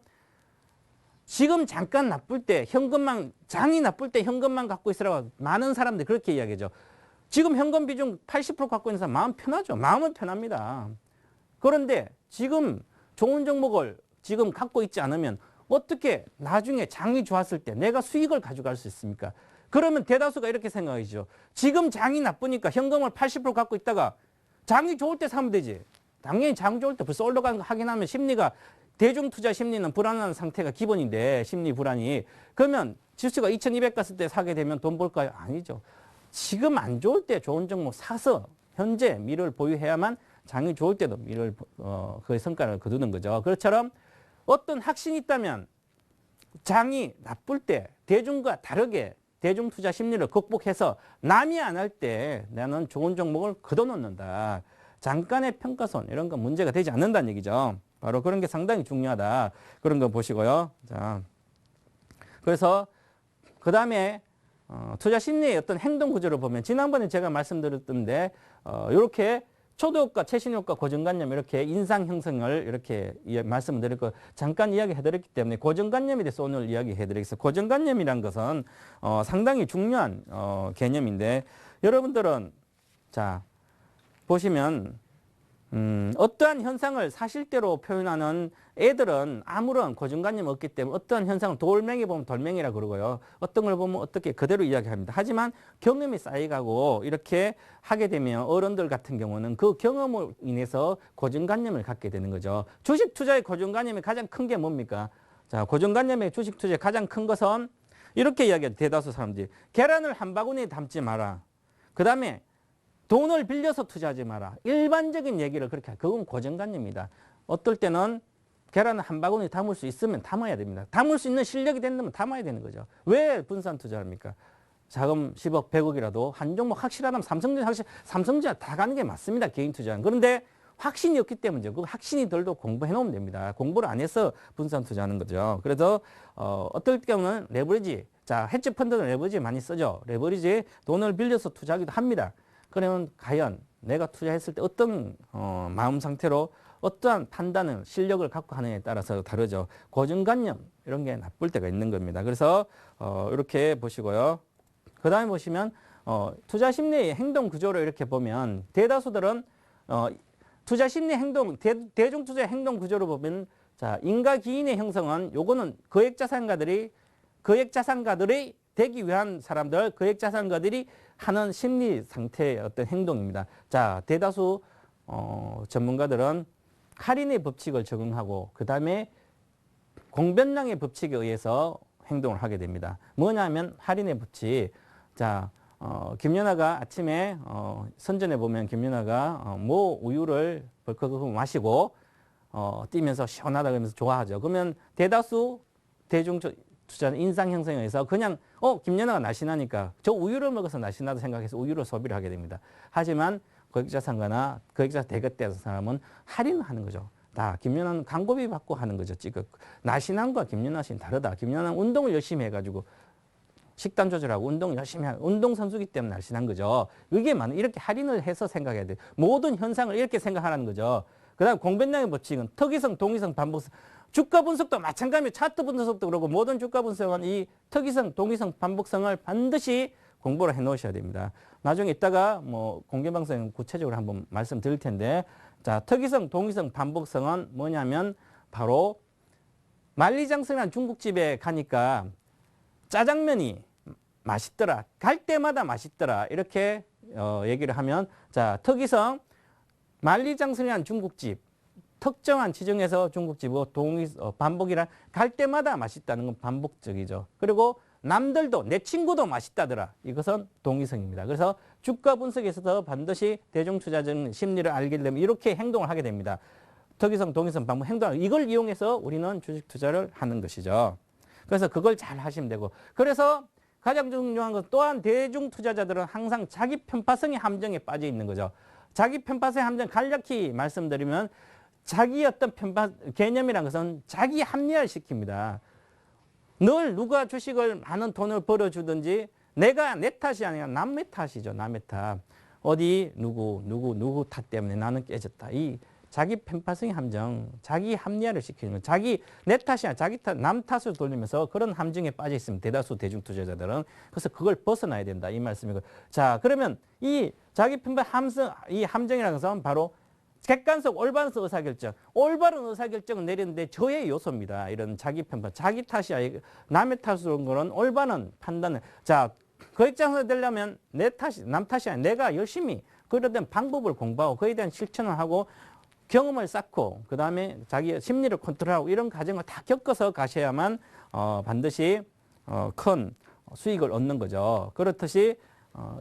지금 잠깐 나쁠 때 현금만 장이 나쁠 때 현금만 갖고 있으라고 많은 사람들이 그렇게 이야기하죠. 지금 현금 비중 80% 갖고 있는 사람 마음 편하죠. 마음은 편합니다. 그런데 지금 좋은 종목을 지금 갖고 있지 않으면 어떻게 나중에 장이 좋았을 때 내가 수익을 가져갈 수 있습니까? 그러면 대다수가 이렇게 생각하죠. 지금 장이 나쁘니까 현금을 80% 갖고 있다가 장이 좋을 때 사면 되지. 당연히 장 좋을 때 벌써 올라가는 거 확인하면 심리가 대중투자 심리는 불안한 상태가 기본인데 심리 불안이. 그러면 지수가 2200 갔을 때 사게 되면 돈 벌까요? 아니죠. 지금 안 좋을 때 좋은 종목 사서 현재 미를 보유해야만 장이 좋을 때도 미를 그의 성과를 거두는 거죠. 그것처럼 어떤 확신이 있다면 장이 나쁠 때 대중과 다르게 대중투자 심리를 극복해서 남이 안 할 때 나는 좋은 종목을 걷어놓는다. 잠깐의 평가손 이런 건 문제가 되지 않는다는 얘기죠. 바로 그런 게 상당히 중요하다. 그런 거 보시고요. 자, 그래서 그 다음에 투자 심리의 어떤 행동 구조를 보면 지난번에 제가 말씀드렸던데 이렇게 초도효과, 최신효과, 고정관념 이렇게 인상 형성을 이렇게 말씀을 드렸고 잠깐 이야기해드렸기 때문에 고정관념에 대해서 오늘 이야기해드리겠습니다. 고정관념이란 것은 상당히 중요한 개념인데 여러분들은 자 보시면 어떠한 현상을 사실대로 표현하는 애들은 아무런 고정관념이 없기 때문에 어떠한 현상을 돌멩이 보면 돌멩이라 그러고요. 어떤 걸 보면 어떻게 그대로 이야기합니다. 하지만 경험이 쌓여가고 이렇게 하게 되면 어른들 같은 경우는 그 경험으로 인해서 고정관념을 갖게 되는 거죠. 주식 투자의 고정관념이 가장 큰 게 뭡니까? 자, 고정관념의 주식 투자의 가장 큰 것은 이렇게 이야기해요. 대다수 사람들이. 계란을 한 바구니에 담지 마라. 그 다음에 돈을 빌려서 투자하지 마라. 일반적인 얘기를 그렇게 해요. 그건 고정관념입니다. 어떨 때는 계란을 한 바구니 담을 수 있으면 담아야 됩니다. 담을 수 있는 실력이 된다면 담아야 되는 거죠. 왜 분산 투자합니까? 자금 10억, 100억이라도 한 종목 확실하다면 삼성전자 다 가는 게 맞습니다. 개인 투자는. 그런데 확신이 없기 때문이죠. 그 확신이들도 공부해 놓으면 됩니다. 공부를 안 해서 분산 투자하는 거죠. 그래서 어떨 경우는 레버리지. 자, 헤지 펀드는 레버리지 많이 쓰죠. 레버리지 돈을 빌려서 투자하기도 합니다. 그러면 과연 내가 투자했을 때 어떤 마음 상태로 어떠한 판단을 실력을 갖고 하느냐에 따라서 다르죠. 고정관념 이런 게 나쁠 때가 있는 겁니다. 그래서 이렇게 보시고요. 그 다음에 보시면 투자 심리의 행동 구조를 이렇게 보면 대다수들은 투자 심리 행동, 대중 투자 행동 구조를 보면 자, 인과 기인의 형성은 요거는 거액자산가들이 되기 위한 사람들, 거액자산가들이 하는 심리 상태의 어떤 행동입니다. 자, 대다수 전문가들은 할인의 법칙을 적용하고 그 다음에 공변량의 법칙에 의해서 행동을 하게 됩니다. 뭐냐면 할인의 법칙. 자, 김연아가 아침에 선전에 보면 김연아가 모 우유를 벌컥 마시고 뛰면서 시원하다 그러면서 좋아하죠. 그러면 대다수 대중 투자는 인상 형성에 의해서 그냥 김연아가 날씬하니까 저 우유를 먹어서 날씬하다 생각해서 우유를 소비를 하게 됩니다. 하지만 거액자산가나 거액자 대거대 사람은 할인을 하는 거죠. 다 김연아는 광고비 받고 하는 거죠. 지금 날씬함과 김연아 씨는 다르다. 김연아는 운동을 열심히 해가지고 식단 조절하고 운동 열심히 하고 운동선수기 때문에 날씬한 거죠. 이게 이렇게 할인을 해서 생각해야 돼요. 모든 현상을 이렇게 생각하라는 거죠. 그 다음 공변량의 법칙은 특이성, 동의성, 반복성. 주가 분석도 마찬가지로 차트 분석도 그러고 모든 주가 분석은 이 특이성, 동의성, 반복성을 반드시 공부를 해 놓으셔야 됩니다. 나중에 이따가 뭐 공개방송 구체적으로 한번 말씀드릴 텐데 자, 특이성, 동의성, 반복성은 뭐냐면 바로 만리장성이라는 중국집에 가니까 짜장면이 맛있더라. 갈 때마다 맛있더라. 이렇게 얘기를 하면 자, 특이성 만리장성이라는 중국집 특정한 지정에서 중국집이고 반복이란 갈 때마다 맛있다는 건 반복적이죠. 그리고 남들도 내 친구도 맛있다더라. 이것은 동의성입니다. 그래서 주가 분석에서도 반드시 대중투자적 심리를 알게 되면 이렇게 행동을 하게 됩니다. 특이성, 동의성, 반복, 행동 이걸 이용해서 우리는 주식 투자를 하는 것이죠. 그래서 그걸 잘 하시면 되고 그래서 가장 중요한 것 또한 대중투자자들은 항상 자기 편파성의 함정에 빠져 있는 거죠. 자기 편파성의 함정 간략히 말씀드리면 자기 어떤 편파 개념이라는 것은 자기 합리화를 시킵니다. 늘 누가 주식을 많은 돈을 벌어주든지 내가 내 탓이 아니라 남의 탓이죠. 남의 탓. 어디 누구 탓 때문에 나는 깨졌다. 이 자기 편파성의 함정, 자기 합리화를 시키는 거. 자기 내 탓이 아니라 자기 탓, 남 탓을 돌리면서 그런 함정에 빠져 있습니다. 대다수 대중투자자들은. 그래서 그걸 벗어나야 된다. 이 말씀이고. 자, 그러면 이 자기 편파 함정, 이 함정이라는 것은 바로 객관적 올바른 의사결정. 올바른 의사결정을 내리는데 저의 요소입니다. 이런 자기 편파, 자기 탓이 아니고 남의 탓으로 온 거는 올바른 판단을. 자, 거액장사 되려면 내 탓이, 남 탓이 아니라 내가 열심히 그에 대한 방법을 공부하고 그에 대한 실천을 하고 경험을 쌓고 그 다음에 자기 심리를 컨트롤하고 이런 과정을 다 겪어서 가셔야만 반드시 큰 수익을 얻는 거죠. 그렇듯이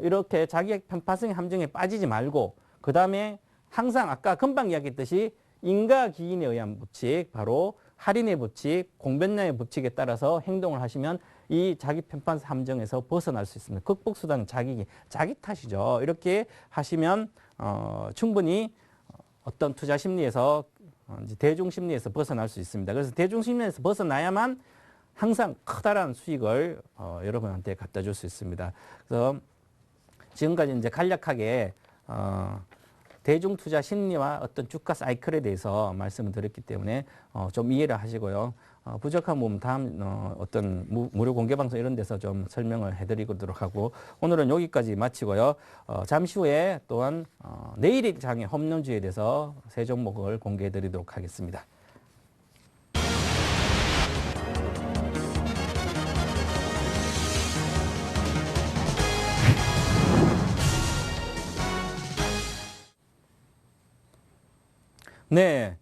이렇게 자기 편파성의 함정에 빠지지 말고 그 다음에 항상 아까 금방 이야기했듯이 인과 기인에 의한 법칙, 바로 할인의 법칙, 공변량의 법칙에 따라서 행동을 하시면 이 자기 편파 함정에서 벗어날 수 있습니다. 극복 수단은 자기 탓이죠. 이렇게 하시면 충분히 어떤 투자 심리에서 대중 심리에서 벗어날 수 있습니다. 그래서 대중 심리에서 벗어나야만 항상 커다란 수익을 여러분한테 갖다 줄 수 있습니다. 그래서 지금까지 이제 간략하게 대중 투자 심리와 어떤 주가 사이클에 대해서 말씀을 드렸기 때문에 좀 이해를 하시고요. 부족한 부분 다음 어떤 무료 공개 방송 이런 데서 좀 설명을 해드리도록 하고 오늘은 여기까지 마치고요. 잠시 후에 또한 내일 장의 홈런주에 대해서 세 종목을 공개해드리도록 하겠습니다. 네,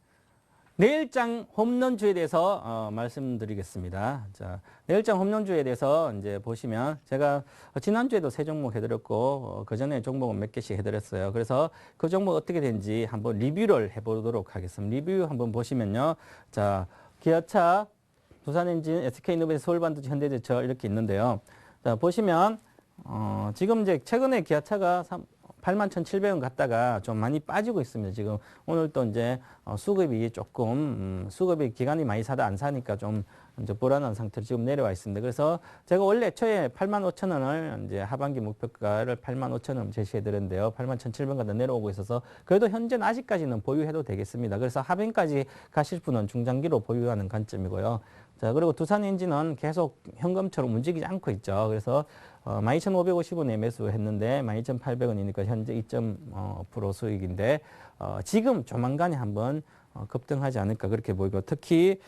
내일장 홈런주에 대해서 말씀드리겠습니다. 자, 내일장 홈런주에 대해서 이제 보시면 제가 지난주에도 세 종목 해드렸고 그 전에 종목은 몇 개씩 해드렸어요. 그래서 그 종목 어떻게 된지 한번 리뷰를 해보도록 하겠습니다. 리뷰 한번 보시면요, 자, 기아차, 두산엔진, SK이노베이션, 서울반도체, 현대제철 이렇게 있는데요. 자, 보시면 지금 이제 최근에 기아차가 81,700원 갔다가 좀 많이 빠지고 있습니다. 지금 오늘 또 이제 수급이 조금 수급이 기간이 많이 사다 안 사니까 좀 이제 불안한 상태로 지금 내려와 있습니다. 그래서 제가 원래 초에 85,000원을 이제 하반기 목표가를 85,000원 제시해 드렸는데요. 81,700원까지 내려오고 있어서 그래도 현재는 아직까지는 보유해도 되겠습니다. 그래서 하반기까지 가실 분은 중장기로 보유하는 관점이고요. 자, 그리고 두산엔진은 계속 현금처럼 움직이지 않고 있죠. 그래서 12,550원에 매수했는데 12,800원이니까 현재 2.5% 수익인데 지금 조만간에 한번 급등하지 않을까 그렇게 보이고 특히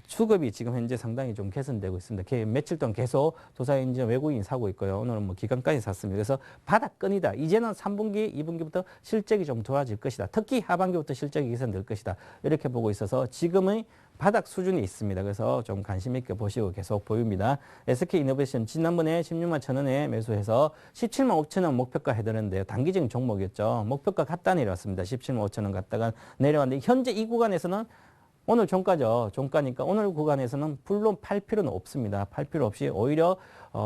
수급이 지금 현재 상당히 좀 개선되고 있습니다. 며칠 동안 계속 두산엔진 외국인이 사고 있고요. 오늘은 뭐 기관까지 샀습니다. 그래서 바닥권이다. 이제는 3분기, 2분기부터 실적이 좀 좋아질 것이다. 특히 하반기부터 실적이 개선될 것이다. 이렇게 보고 있어서 지금의 바닥 수준이 있습니다. 그래서 좀 관심 있게 보시고 계속 보입니다. SK이노베이션 지난번에 16만 1,000원에 매수해서 17만 5천원 목표가 해드렸는데요. 단기적인 종목이었죠. 목표가 갔다 내려왔습니다. 17만 5천원 갔다가 내려왔는데 현재 이 구간에서는 오늘 종가죠. 종가니까 오늘 구간에서는 물론 팔 필요는 없습니다. 팔 필요 없이 오히려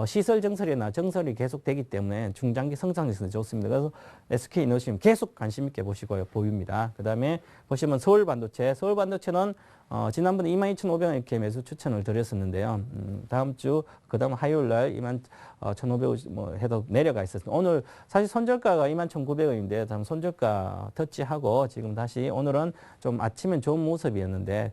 시설 정설이나 정설이 계속 되기 때문에 중장기 성장에서는 좋습니다. 그래서 SK이노베이션 계속 관심 있게 보시고요. 보입니다. 그 다음에 보시면 서울반도체. 서울반도체는 지난번에 22,500원 이렇게 매수 추천을 드렸었는데요. 다음 주, 그 다음 화요일 날 21,500원 뭐 해도 내려가 있었습니다. 오늘 사실 손절가가 21,900원인데 다음 손절가 터치하고 지금 다시 오늘은 좀 아침엔 좋은 모습이었는데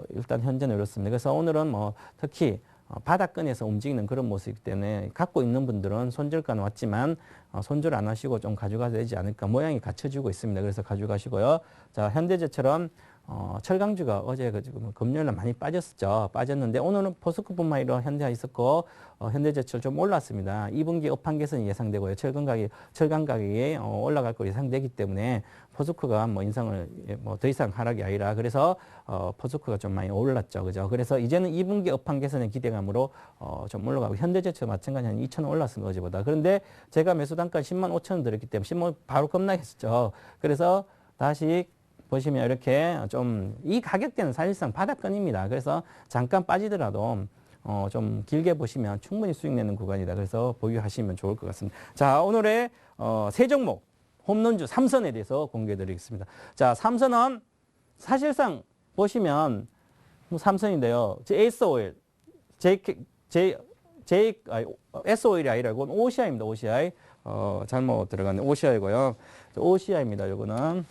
일단 현재는 이렇습니다. 그래서 오늘은 뭐 특히 바닥권에서 움직이는 그런 모습이기 때문에 갖고 있는 분들은 손절가는 왔지만 손절 안 하시고 좀 가져가야 되지 않을까 모양이 갖춰지고 있습니다. 그래서 가져가시고요. 자, 현대제처럼 철강주가 어제 지금 금요일날 많이 빠졌었죠. 빠졌는데 오늘은 포스코뿐만 아니라 현대가 있었고 현대제철 좀 올랐습니다. 2분기 업황 개선이 예상되고요. 철강 가격이 올라갈 거 예상되기 때문에 포스코가 뭐 인상을 뭐 더 이상 하락이 아니라 그래서 포스코가 좀 많이 올랐죠. 그죠? 그래서 이제는 2분기 업황 개선의 기대감으로 좀 올라가고 현대제철 마찬가지 한 2,000원 올랐습니다. 어제보다. 그런데 제가 매수 단가 10만 5천원 들었기 때문에 10만 바로 급락했었죠. 그래서 다시 보시면 이렇게 좀 이 가격대는 사실상 바닥권입니다. 그래서 잠깐 빠지더라도 좀 길게 보시면 충분히 수익 내는 구간이다. 그래서 보유하시면 좋을 것 같습니다. 자, 오늘의 세 종목 홈런주 삼선에 대해서 공개해 드리겠습니다. 자, 삼선은 사실상 보시면 삼선인데요. S-오일, S-오일이 아니라 이건 OCI입니다. OCI. 잘못 들어갔네. OCI고요. OCI입니다. 이거는.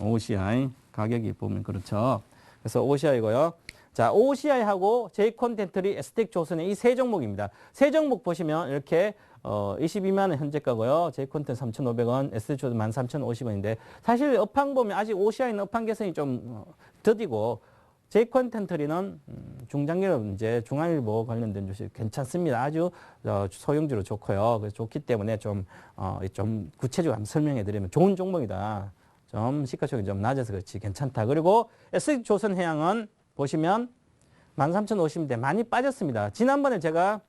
OCI 가격이 보면 그렇죠. 그래서 OCI고요. 자, OCI하고 J콘텐트리, STEC조선의 이 세 종목입니다. 세 종목 보시면 이렇게 22만 원 현재가고요. J콘텐트 3,500원, STEC조선 13,050원인데 사실 업황 보면 아직 OCI는 업황 개선이 좀 더디고 J콘텐트리는 중장기로 이제 중앙일보 관련된 주식 괜찮습니다. 아주 소형주로 좋고요. 그래서 좋기 때문에 좀 구체적으로 한번 설명해 드리면 좋은 종목이다. 좀 시가총액이 좀 낮아서 그렇지 괜찮다. 그리고 SK조선해양은 보시면 13,050원대 많이 빠졌습니다. 지난번에 제가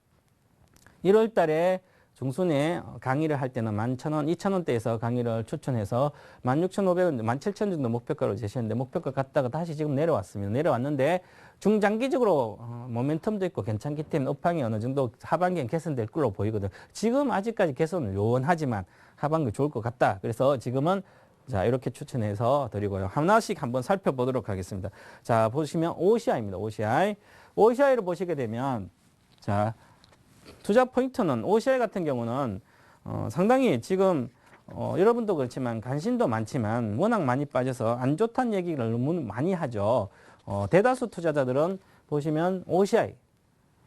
1월 달에 중순에 강의를 할 때는 11,000원, 2,000원대에서 강의를 추천해서 16,500원, 17,000원 정도 목표가로 제시했는데 목표가 갔다가 다시 지금 내려왔습니다. 내려왔는데 중장기적으로 모멘텀도 있고 괜찮기 때문에 업황이 어느 정도 하반기엔 개선될 걸로 보이거든요. 지금 아직까지 개선은 요원하지만 하반기 좋을 것 같다. 그래서 지금은 자, 이렇게 추천해서 드리고요. 하나씩 한번 살펴보도록 하겠습니다. 자, 보시면 OCI입니다. OCI. OCI를 보시게 되면, 자, 투자 포인트는 OCI 같은 경우는 상당히 지금 여러분도 그렇지만 관심도 많지만 워낙 많이 빠져서 안 좋다는 얘기를 너무 많이 하죠. 대다수 투자자들은 보시면 OCI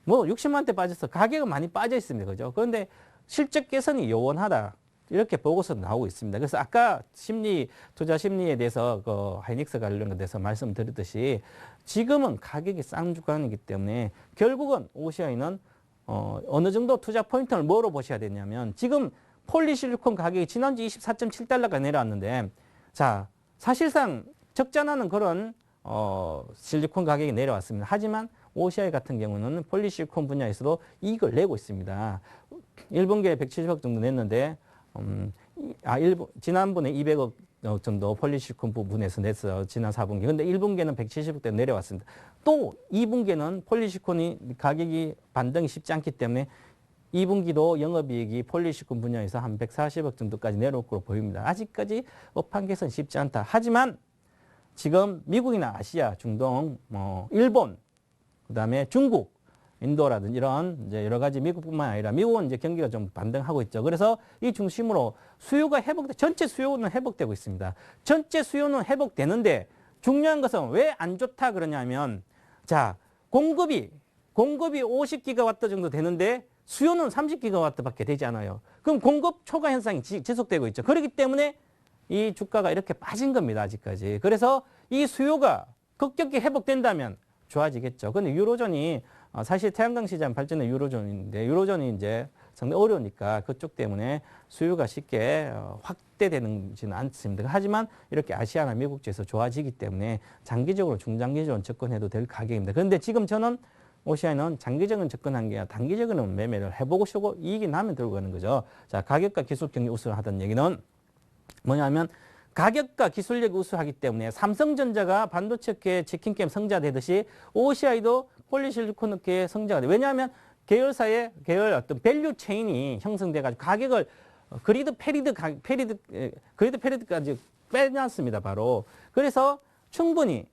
뭐 60만 대 빠져서 가격은 많이 빠져 있습니다. 그죠? 그런데 실적 개선이 요원하다. 이렇게 보고서 나오고 있습니다. 그래서 아까 투자 심리에 대해서 하이닉스 관련에 대해서 말씀드렸듯이 지금은 가격이 싼 주간이기 때문에 결국은 OCI는 어느 정도 투자 포인트를 뭐로 보셔야 되냐면 지금 폴리실리콘 가격이 지난주 24.7달러가 내려왔는데 자, 사실상 적자나는 그런 실리콘 가격이 내려왔습니다. 하지만 OCI 같은 경우는 폴리실리콘 분야에서도 이익을 내고 있습니다. 1분기에 170억 정도 냈는데 지난번에 200억 정도 폴리실리콘 부분에서 냈어요. 지난 4분기. 근데 1분기에는 170억대 내려왔습니다. 또 2분기에는 폴리실리콘이 가격이 반등이 쉽지 않기 때문에 2분기도 영업이익이 폴리실리콘 분야에서 한 140억 정도까지 내려올 걸로 보입니다. 아직까지 업황 개선 쉽지 않다. 하지만 지금 미국이나 아시아, 중동, 일본 그다음에 중국, 인도라든지 이런 이제 여러 가지 미국뿐만 아니라 미국은 이제 경기가 좀 반등하고 있죠. 그래서 이 중심으로 수요가 전체 수요는 회복되고 있습니다. 전체 수요는 회복되는데 중요한 것은 왜 안 좋다 그러냐면 자, 공급이 50기가와트 정도 되는데 수요는 30기가와트밖에 되지 않아요. 그럼 공급 초과 현상이 지속되고 있죠. 그렇기 때문에 이 주가가 이렇게 빠진 겁니다. 아직까지. 그래서 이 수요가 급격히 회복된다면 좋아지겠죠. 근데 유로존이 사실 태양광 시장 발전의 유로존인데 유로존이 이제 상당히 어려우니까 그쪽 때문에 수요가 쉽게 확대되지는 않습니다. 하지만 이렇게 아시아나 미국지에서 좋아지기 때문에 장기적으로 중장기적으로 접근해도 될 가격입니다. 그런데 지금 저는 OCI는 장기적인 접근한 게 아니라 단기적인 매매를 해보고 싶고 이익이 나면 들고 가는 거죠. 자, 가격과 기술 경기 우수를 하던 얘기는 뭐냐면 가격과 기술력이 우수하기 때문에 삼성전자가 반도체계 치킨 게임 성장되듯이 OCI도 폴리실리콘계 성장이 돼요. 왜냐하면 계열사의 어떤 밸류 체인이 형성돼가지고 가격을 그리드 페리드까지 빼놨습니다. 바로. 그래서 충분히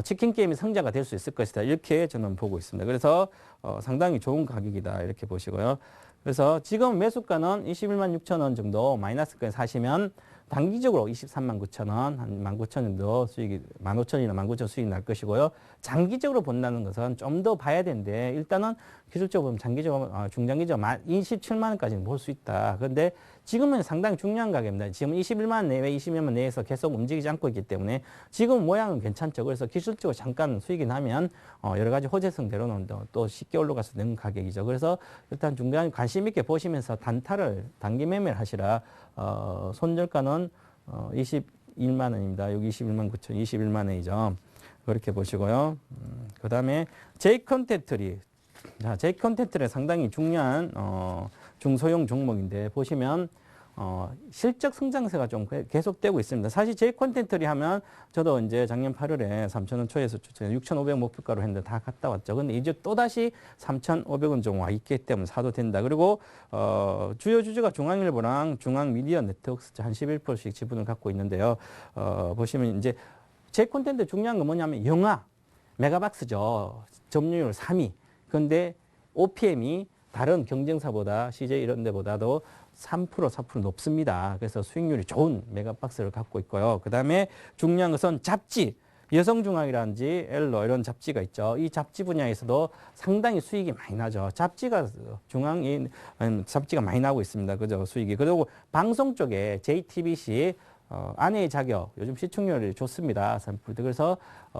치킨 게임이 성자가 될 수 있을 것이다. 이렇게 저는 보고 있습니다. 그래서 상당히 좋은 가격이다. 이렇게 보시고요. 그래서 지금 매수가는 21만 6천 원 정도 마이너스가에 사시면 단기적으로 23만 9천 원, 한 19,000원 정도 수익이 15,000원이나 19,000원 수익이 날 것이고요. 장기적으로 본다는 것은 좀 더 봐야 되는데 일단은 기술적으로 보면 장기적으로 중장기적으로 27만 원까지는 볼 수 있다. 그런데 지금은 상당히 중요한 가격입니다. 지금 21만 원 내외, 20만 원 내에서 계속 움직이지 않고 있기 때문에 지금 모양은 괜찮죠. 그래서 기술적으로 잠깐 수익이 나면 여러 가지 호재성대로는 또 쉽게 올라갈 수 있는 가격이죠. 그래서 일단 중간 관심 있게 보시면서 단기 매매를 하시라. 손절가는 21만 원입니다. 여기 21만 9천, 21만 원이죠. 그렇게 보시고요. 그 다음에 J컨텐트리. 자, J컨텐트는 상당히 중요한 중소형 종목인데 보시면 실적 성장세가 좀 계속되고 있습니다. 사실 J컨텐트리 하면 저도 이제 작년 8월에 3,000원 초에서 6,500 목표가로 했는데 다 갔다 왔죠. 근데 이제 또다시 3,500원 정도 와 있기 때문에 사도 된다. 그리고 주요 주주가 중앙일보랑 중앙미디어 네트워크스 한 11%씩 지분을 갖고 있는데요. 보시면 이제 J컨텐트 중요한 건 뭐냐면 영화, 메가박스죠. 점유율 3위. 그런데 OPM이 다른 경쟁사보다 CJ 이런 데보다도 3%, 4% 높습니다. 그래서 수익률이 좋은 메가박스를 갖고 있고요. 그 다음에 중요한 것은 잡지, 여성중앙이라든지 엘로 이런 잡지가 있죠. 이 잡지 분야에서도 상당히 수익이 많이 나죠. 잡지가 많이 나고 있습니다. 그죠? 수익이. 그리고 방송 쪽에 JTBC 아내의 자격, 요즘 시청률이 좋습니다. 그래서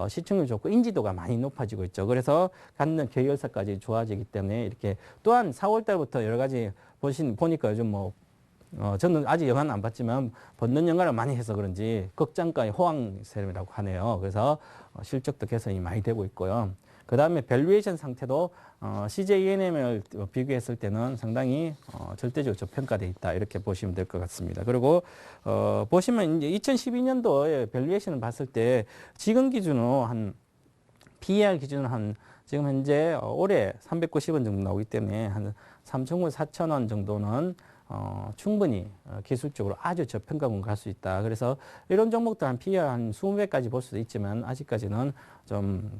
시청률이 좋고 인지도가 많이 높아지고 있죠. 그래서 갖는 계열사까지 좋아지기 때문에 이렇게 또한 4월 달부터 여러 가지 보니까 요즘 저는 아직 영화는 안 봤지만 벗는 영화를 많이 해서 그런지 극장가의 호황세라고 하네요. 그래서 실적도 개선이 많이 되고 있고요. 그 다음에 밸류에이션 상태도 CJ ENM을 비교했을 때는 상당히 절대적으로 저평가되어 있다. 이렇게 보시면 될 것 같습니다. 그리고 보시면 이제 2012년도에 밸류에이션을 봤을 때 지금 기준으로 한 PER 기준으로 한 지금 현재 올해 390원 정도 나오기 때문에 한 3,000원, 4,000원 정도는 충분히 기술적으로 아주 저평가군 갈 수 있다. 그래서 이런 종목들 한 PER 한 20배까지 볼 수도 있지만 아직까지는 좀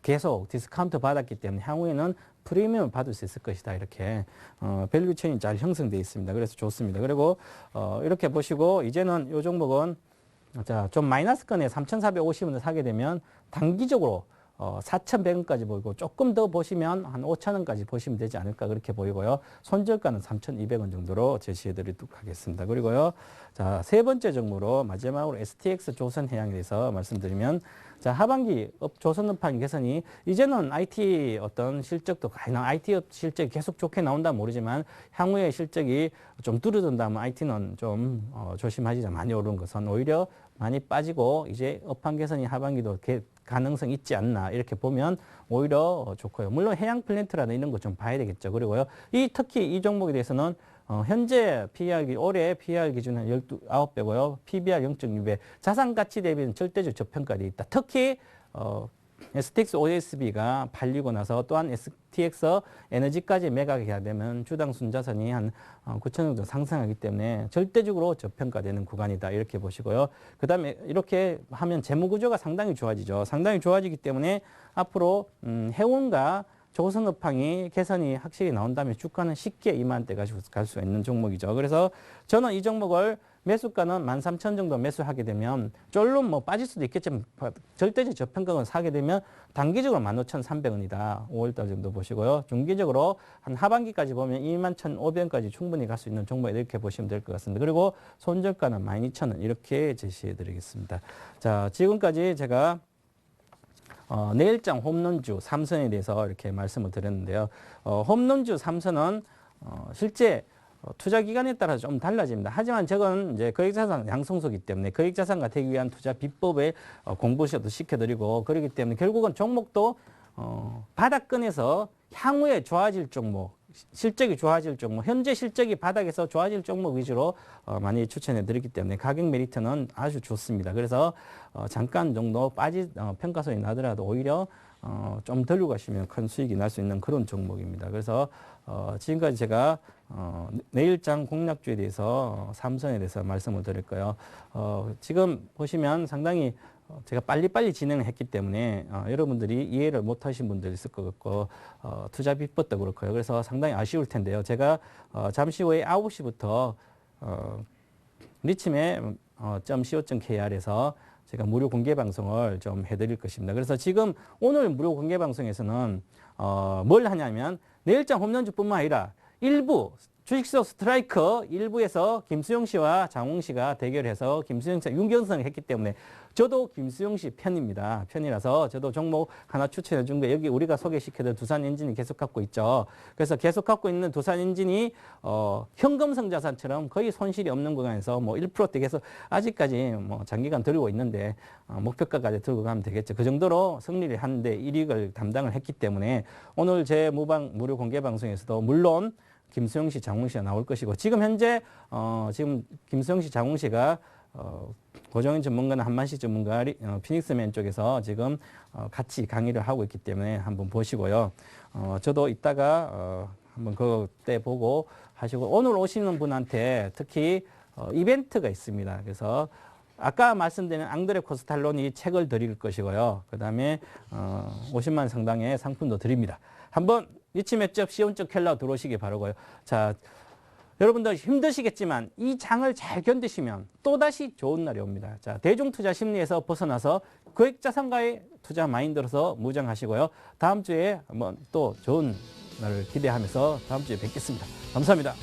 계속 디스카운트 받았기 때문에 향후에는 프리미엄을 받을 수 있을 것이다. 이렇게 밸류 체인이 잘 형성되어 있습니다. 그래서 좋습니다. 그리고 이렇게 보시고 이제는 이 종목은 자, 좀 마이너스권에 3,450원을 사게 되면 단기적으로 4,100원까지 보이고 조금 더 보시면 한 5,000원까지 보시면 되지 않을까 그렇게 보이고요. 손절가는 3,200원 정도로 제시해 드리도록 하겠습니다. 그리고요. 자, 세 번째 종목으로 마지막으로 STX 조선해양에 대해서 말씀드리면 자, 하반기 조선업황 개선이 이제는 IT 어떤 실적도 IT 업 실적이 계속 좋게 나온다면 모르지만 향후에 실적이 좀 줄어든다면 IT는 좀 조심하시자. 많이 오른 것은 오히려 많이 빠지고 이제 업황 개선이 하반기도 가능성이 있지 않나 이렇게 보면 오히려 좋고요. 물론 해양 플랜트라는 이런 거 좀 봐야 되겠죠. 그리고요. 특히 이 종목에 대해서는 현재 PER, 올해 PER 기준은 9배고요. PBR 0.6배. 자산 가치 대비는 절대적 저평가되어 있다. 특히 STX OSB가 팔리고 나서 또한 STX 에너지까지 매각해야 되면 주당 순자산이 한 9천 정도 상승하기 때문에 절대적으로 저평가되는 구간이다 이렇게 보시고요. 그 다음에 이렇게 하면 재무구조가 상당히 좋아지죠. 상당히 좋아지기 때문에 앞으로 해운과 조선업황이 개선이 확실히 나온다면 주가는 쉽게 2만 대 가지고 갈 수 있는 종목이죠. 그래서 저는 이 종목을 매수가는 13,000 정도 매수하게 되면 쫄로 뭐 빠질 수도 있겠지만 절대적 저평가는 사게 되면 단기적으로 15,300원이다. 5월달 정도 보시고요. 중기적으로 한 하반기까지 보면 21,500원까지 충분히 갈 수 있는 종목 이렇게 보시면 될 것 같습니다. 그리고 손절가는 12,000원 이렇게 제시해 드리겠습니다. 자, 지금까지 제가 내일장 홈런주 삼선에 대해서 이렇게 말씀을 드렸는데요. 홈런주 삼선은 실제 투자 기간에 따라 좀 달라집니다. 하지만 저건 이제 거액자산 양성소이기 때문에 거액자산가 되기 위한 투자 비법에 공부도 시켜드리고 그렇기 때문에 결국은 종목도 바닥권에서 향후에 좋아질 종목, 실적이 좋아질 종목, 현재 실적이 바닥에서 좋아질 종목 위주로 많이 추천해 드렸기 때문에 가격 메리트는 아주 좋습니다. 그래서 잠깐 정도 평가손이 나더라도 오히려 좀 덜고 가시면 큰 수익이 날 수 있는 그런 종목입니다. 그래서 지금까지 제가 내일장 공략주에 대해서 삼선에 대해서 말씀을 드릴까요? 지금 보시면 상당히 제가 빨리빨리 진행을 했기 때문에 여러분들이 이해를 못하신 분들이 있을 것 같고 투자 비법도 그렇고요. 그래서 상당히 아쉬울 텐데요. 제가 잠시 후에 9시부터 리침의 .co.kr에서 제가 무료 공개 방송을 좀 해드릴 것입니다. 그래서 지금 오늘 무료 공개 방송에서는 뭘 하냐면 내일장 홈런주뿐만 아니라 일부 주식시장 스트라이커 일부에서 김수용 씨와 장홍 씨가 대결해서 김수용 씨가 윤경선을 했기 때문에 저도 김수용 씨 편이라서 저도 종목 하나 추천해 준 거 여기 우리가 소개시켜드린 두산엔진이 계속 갖고 있죠. 그래서 계속 갖고 있는 두산엔진이 현금성 자산처럼 거의 손실이 없는 구간에서 뭐 1%대 계속 아직까지 뭐 장기간 들고 있는데 목표가까지 들고 가면 되겠죠. 그 정도로 승리를 하는데 1위를 담당을 했기 때문에 오늘 제 무료 공개 방송에서도 물론 김수영 씨, 장홍 씨가 나올 것이고 지금 현재 지금 김수영 씨, 장홍 씨가 고정인 전문가는 한만식 전문가 피닉스맨 쪽에서 지금 같이 강의를 하고 있기 때문에 한번 보시고요. 저도 이따가 한번 그때 보고 하시고 오늘 오시는 분한테 특히 이벤트가 있습니다. 그래서 아까 말씀드린 앙드레 코스탈론이 책을 드릴 것이고요. 그 다음에 50만 원 상당의 상품도 드립니다. 한번 리치맷접 시온적 켈러 들어오시기 바라고요. 자, 여러분들 힘드시겠지만 이 장을 잘 견디시면 또다시 좋은 날이 옵니다. 자, 대중투자 심리에서 벗어나서 거액자산가의 투자 마인드로서 무장하시고요. 다음 주에 한번 또 좋은 날을 기대하면서 다음 주에 뵙겠습니다. 감사합니다.